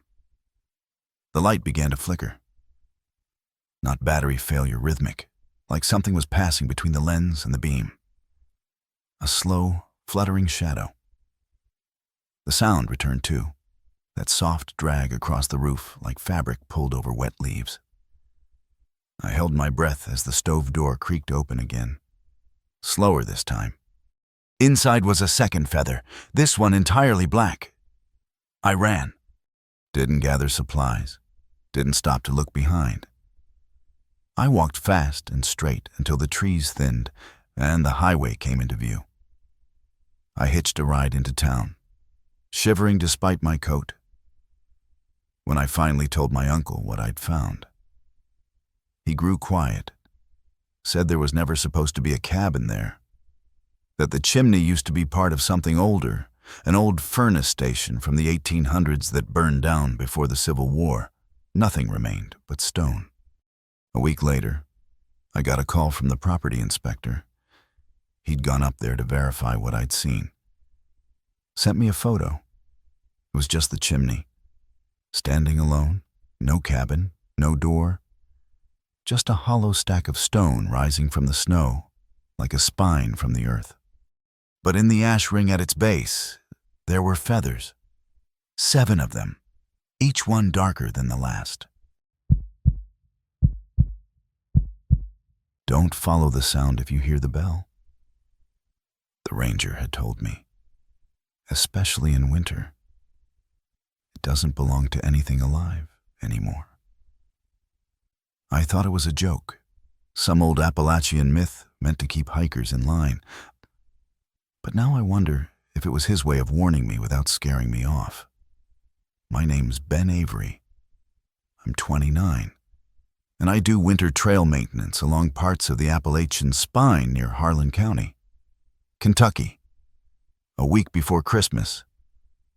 A: The light began to flicker. Not battery failure, rhythmic, like something was passing between the lens and the beam. A slow, fluttering shadow. The sound returned too, that soft drag across the roof like fabric pulled over wet leaves. I held my breath as the stove door creaked open again. Slower this time. Inside was a second feather, this one entirely black. I ran. Didn't gather supplies. Didn't stop to look behind. I walked fast and straight until the trees thinned and the highway came into view. I hitched a ride into town, shivering despite my coat. When I finally told my uncle what I'd found, he grew quiet, said there was never supposed to be a cabin there, that the chimney used to be part of something older, an old furnace station from the 1800s that burned down before the Civil War. Nothing remained but stone. A week later, I got a call from the property inspector. He'd gone up there to verify what I'd seen. Sent me a photo. It was just the chimney, standing alone, no cabin, no door, just a hollow stack of stone rising from the snow, like a spine from the earth. But in the ash ring at its base, there were feathers. 7 of them, each one darker than the last. Don't follow the sound if you hear the bell, the ranger had told me, especially in winter. It doesn't belong to anything alive anymore. I thought it was a joke, some old Appalachian myth meant to keep hikers in line. But now I wonder if it was his way of warning me without scaring me off. My name's Ben Avery. I'm 29, and I do winter trail maintenance along parts of the Appalachian spine near Harlan County, Kentucky. A week before Christmas,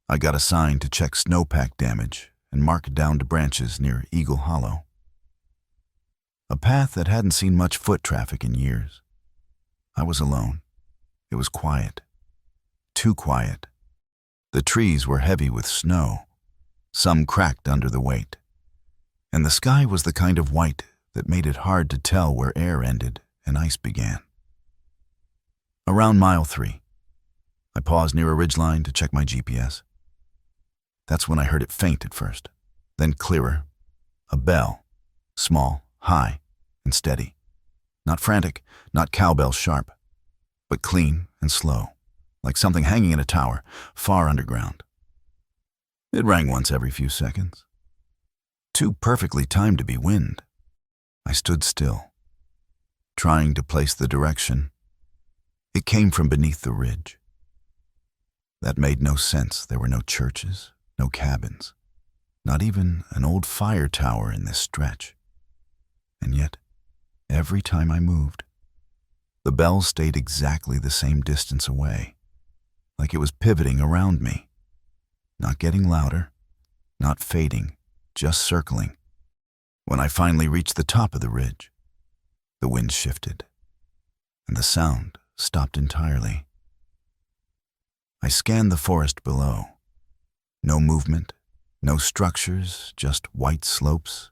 A: I got assigned to check snowpack damage and mark downed branches near Eagle Hollow. A path that hadn't seen much foot traffic in years. I was alone. It was quiet. Too quiet. The trees were heavy with snow, some cracked under the weight, and the sky was the kind of white that made it hard to tell where air ended and ice began. Around mile 3, I paused near a ridgeline to check my GPS. That's when I heard it faint at first, then clearer. A bell, small, high, and steady. Not frantic, not cowbell sharp, but clean and slow, like something hanging in a tower, far underground. It rang once every few seconds. Too perfectly timed to be wind. I stood still, trying to place the direction. It came from beneath the ridge. That made no sense. There were no churches, no cabins, not even an old fire tower in this stretch. And yet, every time I moved, the bell stayed exactly the same distance away, like it was pivoting around me, not getting louder, not fading, just circling. When I finally reached the top of the ridge, the wind shifted, and the sound stopped entirely. I scanned the forest below. No movement, no structures, just white slopes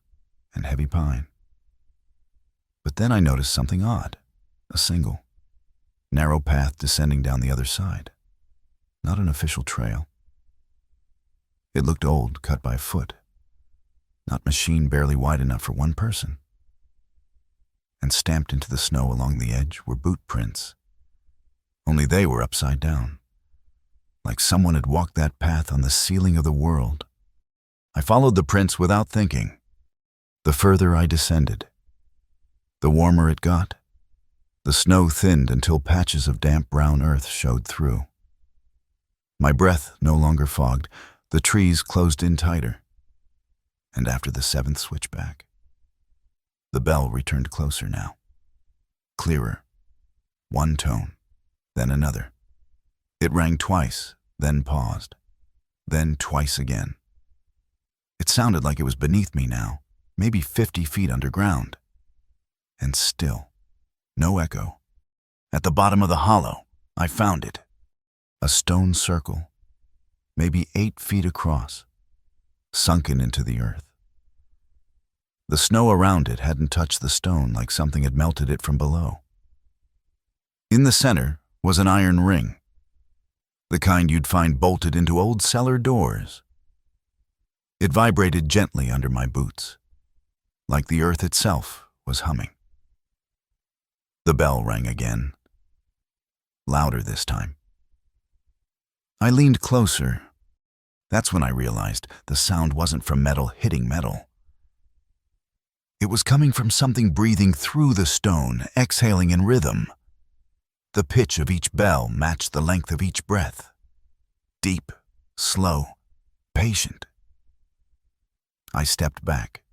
A: and heavy pine. But then I noticed something odd. A single, narrow path descending down the other side. Not an official trail. It looked old, cut by foot. Not machine barely wide enough for one person. And stamped into the snow along the edge were boot prints. Only they were upside down. Like someone had walked that path on the ceiling of the world. I followed the prints without thinking. The further I descended, the warmer it got. The snow thinned until patches of damp brown earth showed through. My breath no longer fogged. The trees closed in tighter. And after the seventh switchback, the bell returned closer now. Clearer. One tone, then another. It rang twice, then paused. Then twice again. It sounded like it was beneath me now, maybe 50 feet underground. And still, no echo. At the bottom of the hollow, I found it. A stone circle, maybe 8 feet across, sunken into the earth. The snow around it hadn't touched the stone like something had melted it from below. In the center was an iron ring, the kind you'd find bolted into old cellar doors. It vibrated gently under my boots, like the earth itself was humming. The bell rang again, louder this time. I leaned closer. That's when I realized the sound wasn't from metal hitting metal. It was coming from something breathing through the stone, exhaling in rhythm. The pitch of each bell matched the length of each breath. Deep, slow, patient. I stepped back.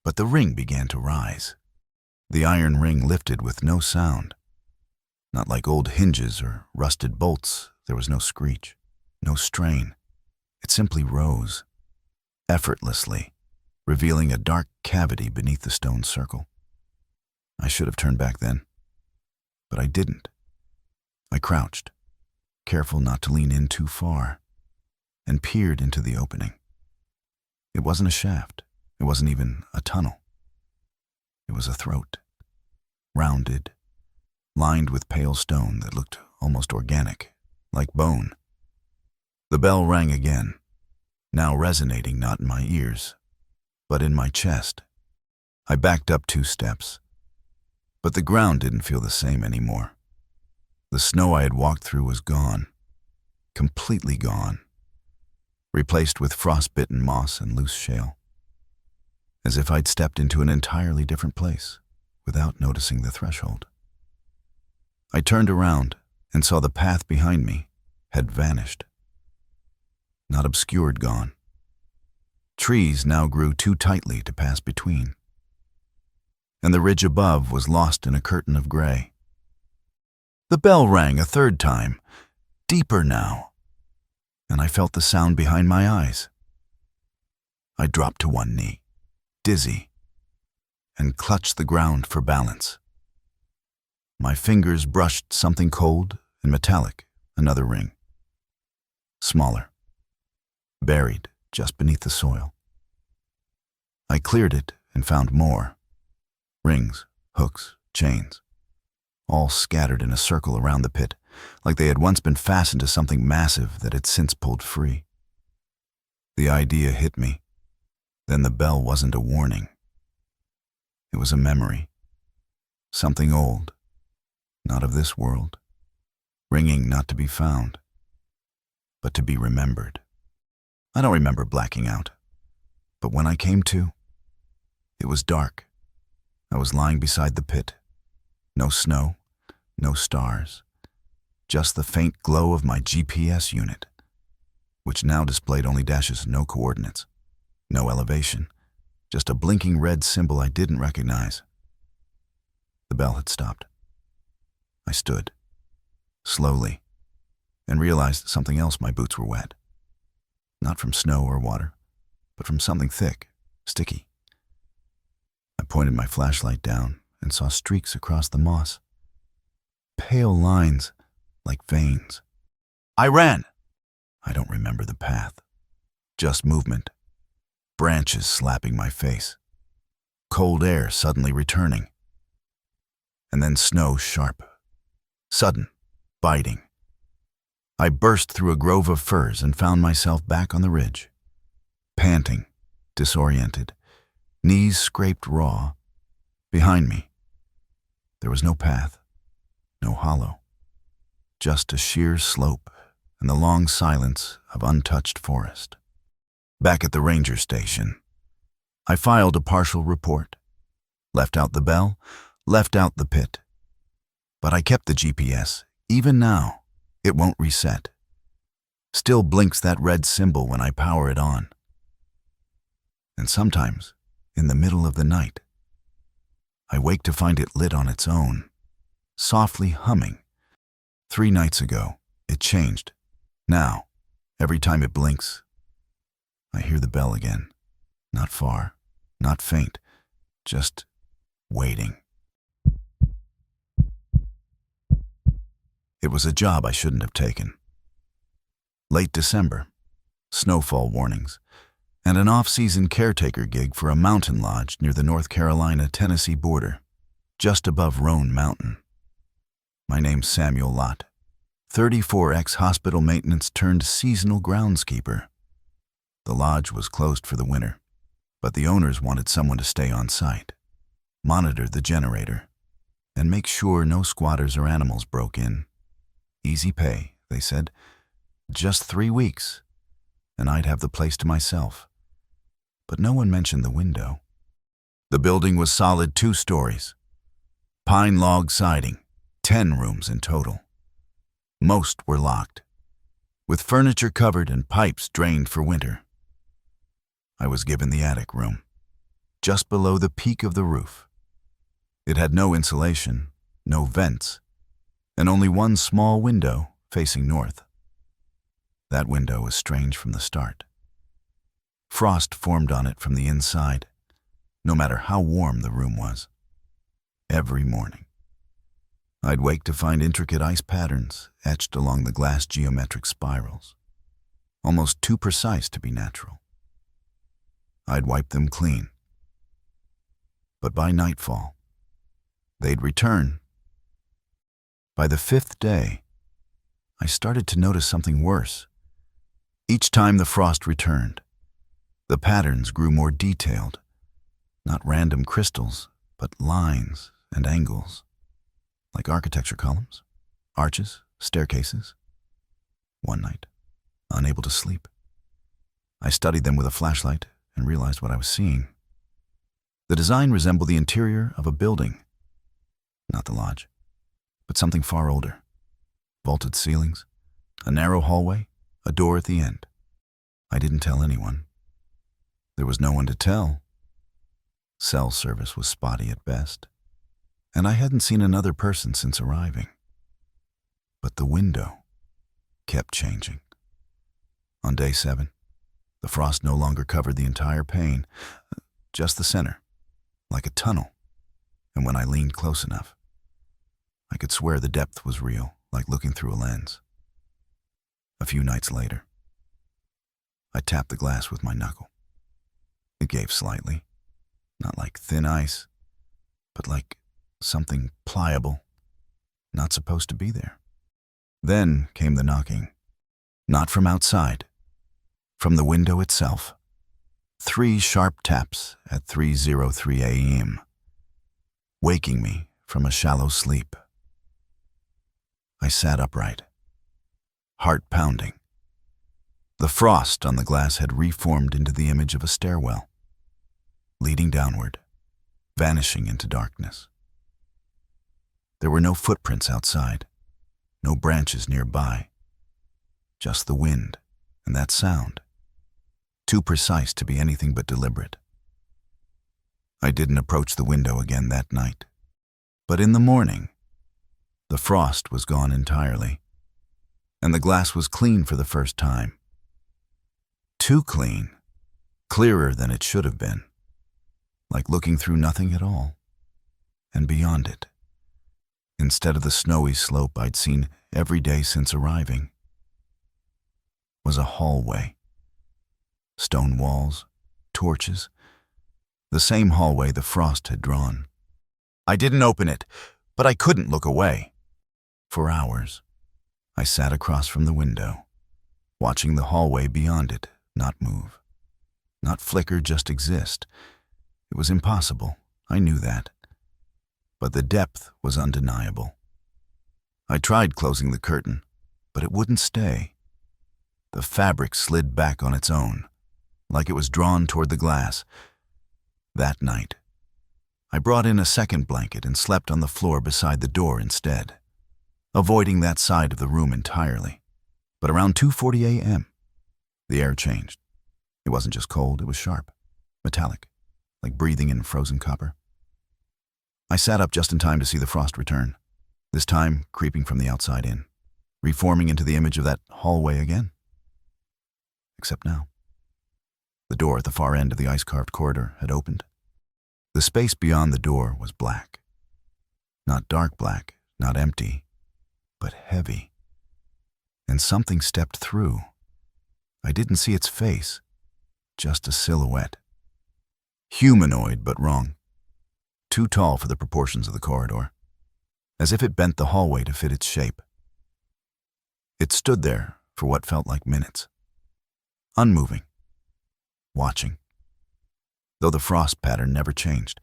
A: But the ring began to rise. The iron ring lifted with no sound. Not like old hinges or rusted bolts, there was no screech, no strain. It simply rose, effortlessly, revealing a dark cavity beneath the stone circle. I should have turned back then, but I didn't. I crouched, careful not to lean in too far, and peered into the opening. It wasn't a shaft. It wasn't even a tunnel. It was a throat, rounded, lined with pale stone that looked almost organic, like bone. The bell rang again, now resonating not in my ears, but in my chest. I backed up 2 steps, but the ground didn't feel the same anymore. The snow I had walked through was gone, completely gone, replaced with frost-bitten moss and loose shale, as if I'd stepped into an entirely different place without noticing the threshold. I turned around and saw the path behind me had vanished. Not obscured, gone. Trees now grew too tightly to pass between, and the ridge above was lost in a curtain of gray. The bell rang a third time, deeper now, and I felt the sound behind my eyes. I dropped to one knee, dizzy, and clutched the ground for balance. My fingers brushed something cold and metallic, another ring. Smaller, buried just beneath the soil. I cleared it and found more. Rings, hooks, chains, all scattered in a circle around the pit, like they had once been fastened to something massive that had since pulled free. The idea hit me. Then the bell wasn't a warning. It was a memory. Something old, not of this world, ringing not to be found, but to be remembered. I don't remember blacking out, but when I came to, it was dark. I was lying beside the pit. No snow, no stars, just the faint glow of my GPS unit, which now displayed only dashes, no coordinates, no elevation, just a blinking red symbol I didn't recognize. The bell had stopped. I stood, slowly, and realized something else. My boots were wet. Not from snow or water, but from something thick, sticky. I pointed my flashlight down and saw streaks across the moss. Pale lines, like veins. I ran. I don't remember the path. Just movement. Branches slapping my face. Cold air suddenly returning. And then snow sharp. Sudden, biting. I burst through a grove of firs and found myself back on the ridge. Panting, disoriented, knees scraped raw. Behind me, there was no path, no hollow, just a sheer slope and the long silence of untouched forest. Back at the ranger station, I filed a partial report, left out the bell, left out the pit. But I kept the GPS. Even now, it won't reset. Still blinks that red symbol when I power it on. And sometimes, in the middle of the night, I wake to find it lit on its own, softly humming. 3 nights ago, it changed. Now, every time it blinks, I hear the bell again. Not far, not faint, just waiting. It was a job I shouldn't have taken. Late December, snowfall warnings, and an off-season caretaker gig for a mountain lodge near the North Carolina-Tennessee border, just above Roan Mountain. My name's Samuel Lott, 34 ex-hospital maintenance turned seasonal groundskeeper. The lodge was closed for the winter, but the owners wanted someone to stay on site, monitor the generator, and make sure no squatters or animals broke in. Easy pay, they said. Just 3 weeks, and I'd have the place to myself. But no one mentioned the window. The building was solid 2 stories. Pine log siding, 10 rooms in total. Most were locked, with furniture covered and pipes drained for winter. I was given the attic room, just below the peak of the roof. It had no insulation, no vents, and only one small window facing north. That window was strange from the start. Frost formed on it from the inside, no matter how warm the room was. Every morning, I'd wake to find intricate ice patterns etched along the glass geometric spirals, almost too precise to be natural. I'd wipe them clean. But by nightfall, they'd return. By the 5th day, I started to notice something worse. Each time the frost returned, the patterns grew more detailed, not random crystals, but lines and angles, like architecture columns, arches, staircases. One night, unable to sleep, I studied them with a flashlight and realized what I was seeing. The design resembled the interior of a building, not the lodge, but something far older. Vaulted ceilings, a narrow hallway, a door at the end. I didn't tell anyone. There was no one to tell. Cell service was spotty at best, and I hadn't seen another person since arriving. But the window kept changing. On day 7, the frost no longer covered the entire pane, just the center, like a tunnel, and when I leaned close enough, I could swear the depth was real, like looking through a lens. A few nights later, I tapped the glass with my knuckle. It gave slightly, not like thin ice, but like something pliable, not supposed to be there. Then came the knocking, not from outside, from the window itself. 3 sharp taps at 3:03 a.m., waking me from a shallow sleep. I sat upright, heart pounding. The frost on the glass had reformed into the image of a stairwell, leading downward, vanishing into darkness. There were no footprints outside, no branches nearby, just the wind and that sound, too precise to be anything but deliberate. I didn't approach the window again that night, but in the morning, the frost was gone entirely, and the glass was clean for the first time. Too clean, clearer than it should have been, like looking through nothing at all. And beyond it, instead of the snowy slope I'd seen every day since arriving, was a hallway. Stone walls, torches, the same hallway the frost had drawn. I didn't open it, but I couldn't look away. For hours, I sat across from the window, watching the hallway beyond it not move, not flicker, just exist. It was impossible, I knew that. But the depth was undeniable. I tried closing the curtain, but it wouldn't stay. The fabric slid back on its own, like it was drawn toward the glass. That night, I brought in a second blanket and slept on the floor beside the door instead, avoiding that side of the room entirely. But around 2:40 a.m., the air changed. It wasn't just cold, it was sharp, metallic, like breathing in frozen copper. I sat up just in time to see the frost return, this time creeping from the outside in, reforming into the image of that hallway again. Except now. The door at the far end of the ice-carved corridor had opened. The space beyond the door was black. Not dark black, not empty, but heavy. And something stepped through. I didn't see its face, just a silhouette. Humanoid, but wrong. Too tall for the proportions of the corridor, as if it bent the hallway to fit its shape. It stood there for what felt like minutes, unmoving, watching. Though the frost pattern never changed,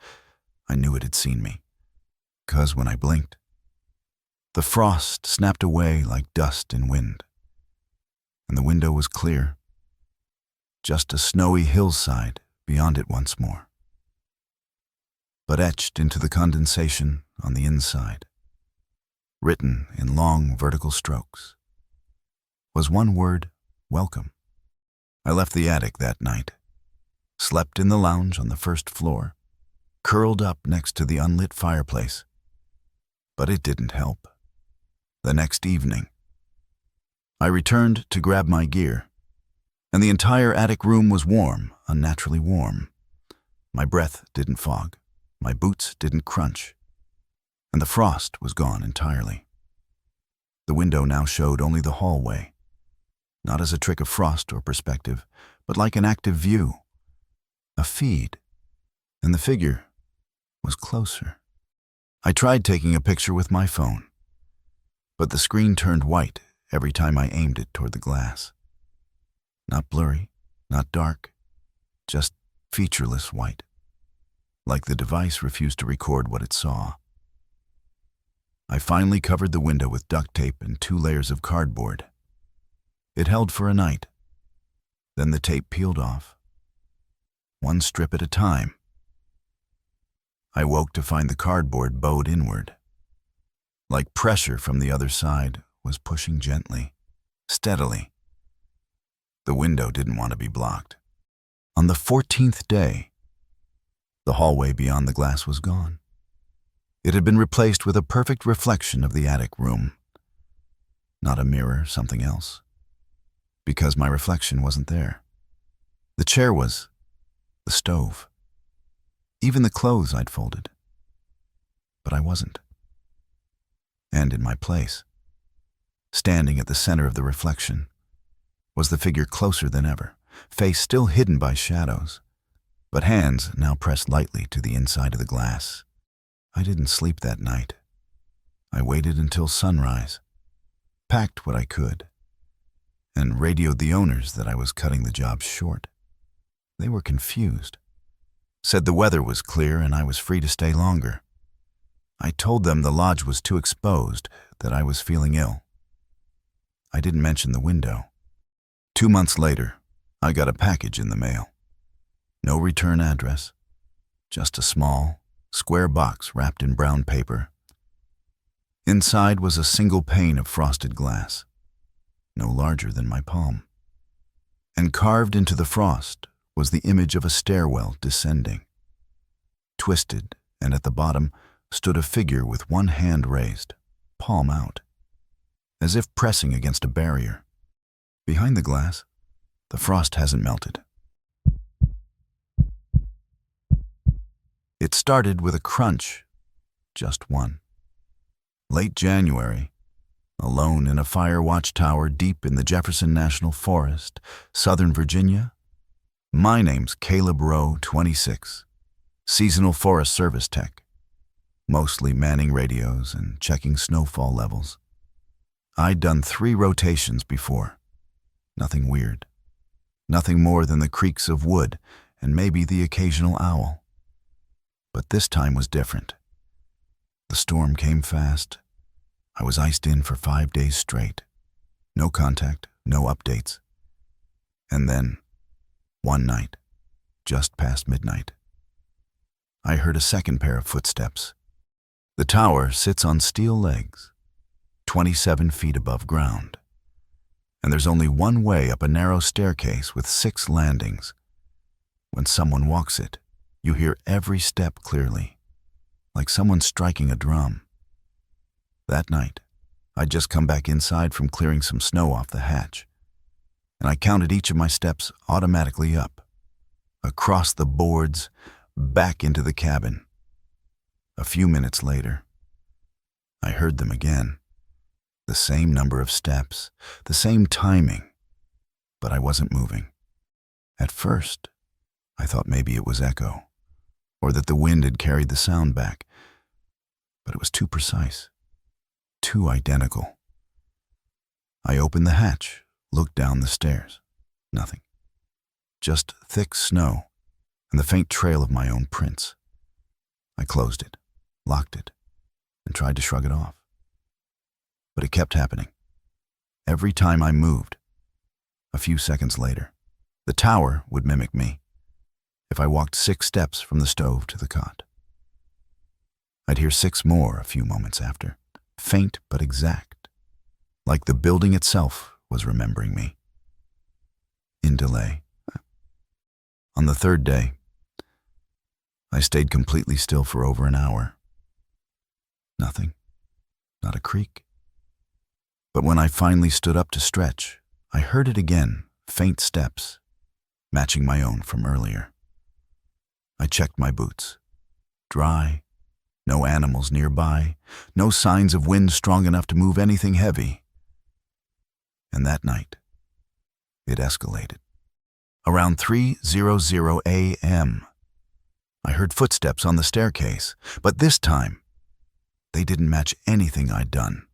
A: I knew it had seen me, 'cause when I blinked, the frost snapped away like dust in wind, and the window was clear, just a snowy hillside beyond it once more. But etched into the condensation on the inside, written in long vertical strokes, was one word: welcome. I left the attic that night, slept in the lounge on the first floor, curled up next to the unlit fireplace. But it didn't help. The next evening, I returned to grab my gear, and the entire attic room was warm, unnaturally warm. My breath didn't fog, my boots didn't crunch, and the frost was gone entirely. The window now showed only the hallway, not as a trick of frost or perspective, but like an active view, a feed, and the figure was closer. I tried taking a picture with my phone, but the screen turned white every time I aimed it toward the glass. Not blurry, not dark, just featureless white, like the device refused to record what it saw. I finally covered the window with duct tape and 2 layers of cardboard. It held for a night. Then the tape peeled off, one strip at a time. I woke to find the cardboard bowed inward, like pressure from the other side was pushing gently, steadily. The window didn't want to be blocked. On the 14th day, the hallway beyond the glass was gone. It had been replaced with a perfect reflection of the attic room. Not a mirror, something else. Because my reflection wasn't there. The chair was, the stove, even the clothes I'd folded. But I wasn't. And in my place, standing at the center of the reflection, was the figure closer than ever, face still hidden by shadows, but hands now pressed lightly to the inside of the glass. I didn't sleep that night. I waited until sunrise, packed what I could, and radioed the owners that I was cutting the job short. They were confused, said the weather was clear and I was free to stay longer. I told them the lodge was too exposed, that I was feeling ill. I didn't mention the window. 2 months later, I got a package in the mail. No return address, just a small, square box wrapped in brown paper. Inside was a single pane of frosted glass, no larger than my palm. And carved into the frost was the image of a stairwell descending. Twisted, and at the bottom stood a figure with one hand raised, palm out, as if pressing against a barrier. Behind the glass, the frost hasn't melted. It started with a crunch, just one. Late January, alone in a fire watchtower deep in the Jefferson National Forest, Southern Virginia. My name's Caleb Rowe, 26, seasonal Forest Service tech, mostly manning radios and checking snowfall levels. I'd done 3 rotations before. Nothing weird. Nothing more than the creaks of wood and maybe the occasional owl. But this time was different. The storm came fast. I was iced in for 5 days straight. No contact, no updates. And then, one night, just past midnight, I heard a second pair of footsteps. The tower sits on steel legs, 27 feet above ground, and there's only one way up a narrow staircase with 6 landings. When someone walks it, you hear every step clearly, like someone striking a drum. That night, I'd just come back inside from clearing some snow off the hatch, and I counted each of my steps automatically up, across the boards, back into the cabin. A few minutes later, I heard them again. The same number of steps, the same timing, but I wasn't moving. At first, I thought maybe it was echo, or that the wind had carried the sound back, but it was too precise, too identical. I opened the hatch, looked down the stairs. Nothing. Just thick snow and the faint trail of my own prints. I closed it, locked it, and tried to shrug it off. But it kept happening. Every time I moved, a few seconds later, the tower would mimic me if I walked 6 steps from the stove to the cot. I'd hear 6 more a few moments after, faint but exact, like the building itself was remembering me. In delay. On the 3rd day, I stayed completely still for over an hour. Nothing. Not a creak. But when I finally stood up to stretch, I heard it again, faint steps, matching my own from earlier. I checked my boots. Dry, no animals nearby, no signs of wind strong enough to move anything heavy. And that night, it escalated. Around 3:00 a.m., I heard footsteps on the staircase, but this time, they didn't match anything I'd done.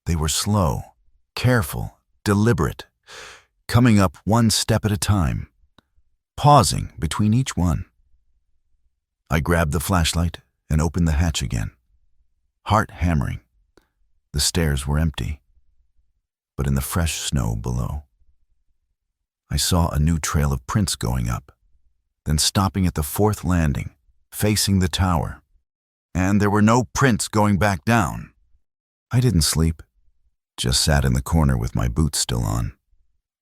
A: They were slow, careful, deliberate, coming up 1 step at a time, pausing between each one. I grabbed the flashlight and opened the hatch again, heart hammering. The stairs were empty, but in the fresh snow below, I saw a new trail of prints going up, then stopping at the 4th landing, facing the tower. And there were no prints going back down. I didn't sleep, just sat in the corner with my boots still on,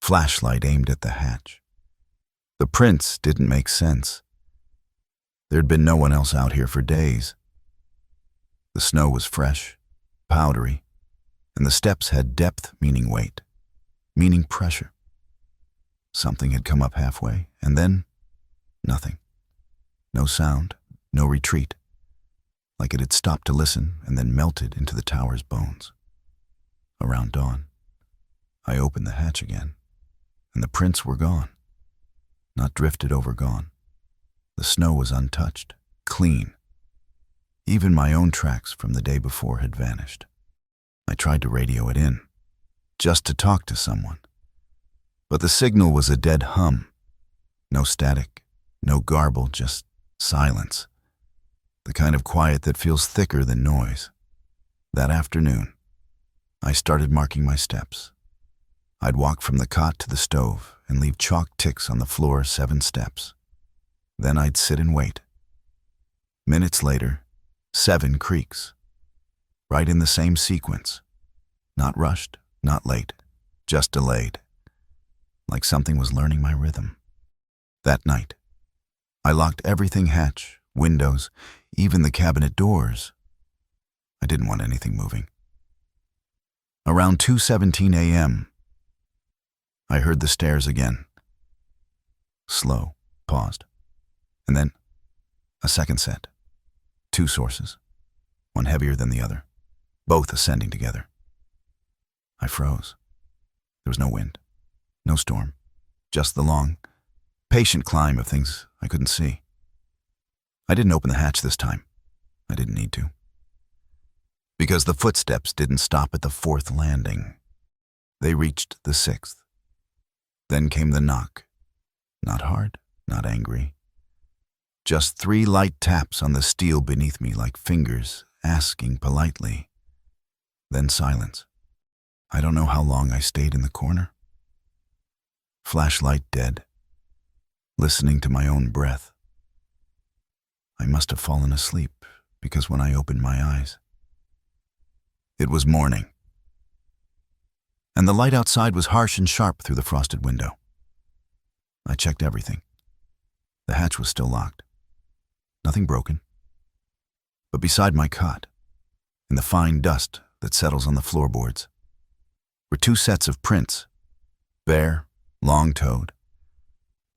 A: flashlight aimed at the hatch. The prints didn't make sense. There'd been no one else out here for days. The snow was fresh, powdery, and the steps had depth meaning weight, meaning pressure. Something had come up halfway, and then nothing. No sound, no retreat, like it had stopped to listen and then melted into the tower's bones. Around dawn, I opened the hatch again, and the prints were gone. Not drifted over gone. The snow was untouched, clean. Even my own tracks from the day before had vanished. I tried to radio it in, just to talk to someone. But the signal was a dead hum. No static, no garble, just silence. The kind of quiet that feels thicker than noise. That afternoon, I started marking my steps. I'd walk from the cot to the stove and leave chalk ticks on the floor 7 steps. Then I'd sit and wait. Minutes later, 7 creaks. Right in the same sequence. Not rushed, not late, just delayed. Like something was learning my rhythm. That night, I locked everything hatch, windows, even the cabinet doors. I didn't want anything moving. Around 2:17 a.m., I heard the stairs again. Slow, paused, and then a second set. 2 sources, one heavier than the other, both ascending together. I froze. There was no wind, no storm, just the long, patient climb of things I couldn't see. I didn't open the hatch this time. I didn't need to. Because the footsteps didn't stop at the 4th landing. They reached the 6th. Then came the knock. Not hard, not angry. Just 3 light taps on the steel beneath me like fingers asking politely. Then silence. I don't know how long I stayed in the corner. Flashlight dead. Listening to my own breath. I must have fallen asleep because when I opened my eyes, it was morning. and the light outside was harsh and sharp through the frosted window. I checked everything. The hatch was still locked. Nothing broken. But beside my cot, in the fine dust that settles on the floorboards, were two sets of prints, bare, long-toed,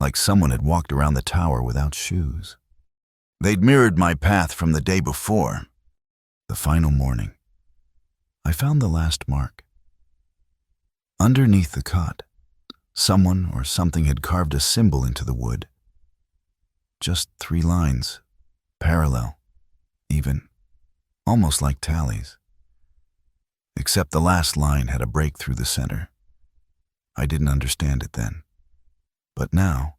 A: like someone had walked around the tower without shoes. They'd mirrored my path from the day before, the final morning. I found the last mark. Underneath the cot, someone or something had carved a symbol into the wood. Just 3 lines, parallel, even, almost like tallies. Except the last line had a break through the center. I didn't understand it then. But now,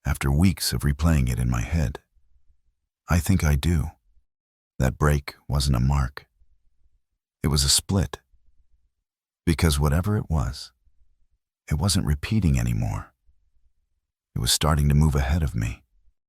A: after weeks of replaying it in my head, I think I do. That break wasn't a mark. It was a split. Because whatever it wasn't repeating anymore. It was starting to move ahead of me.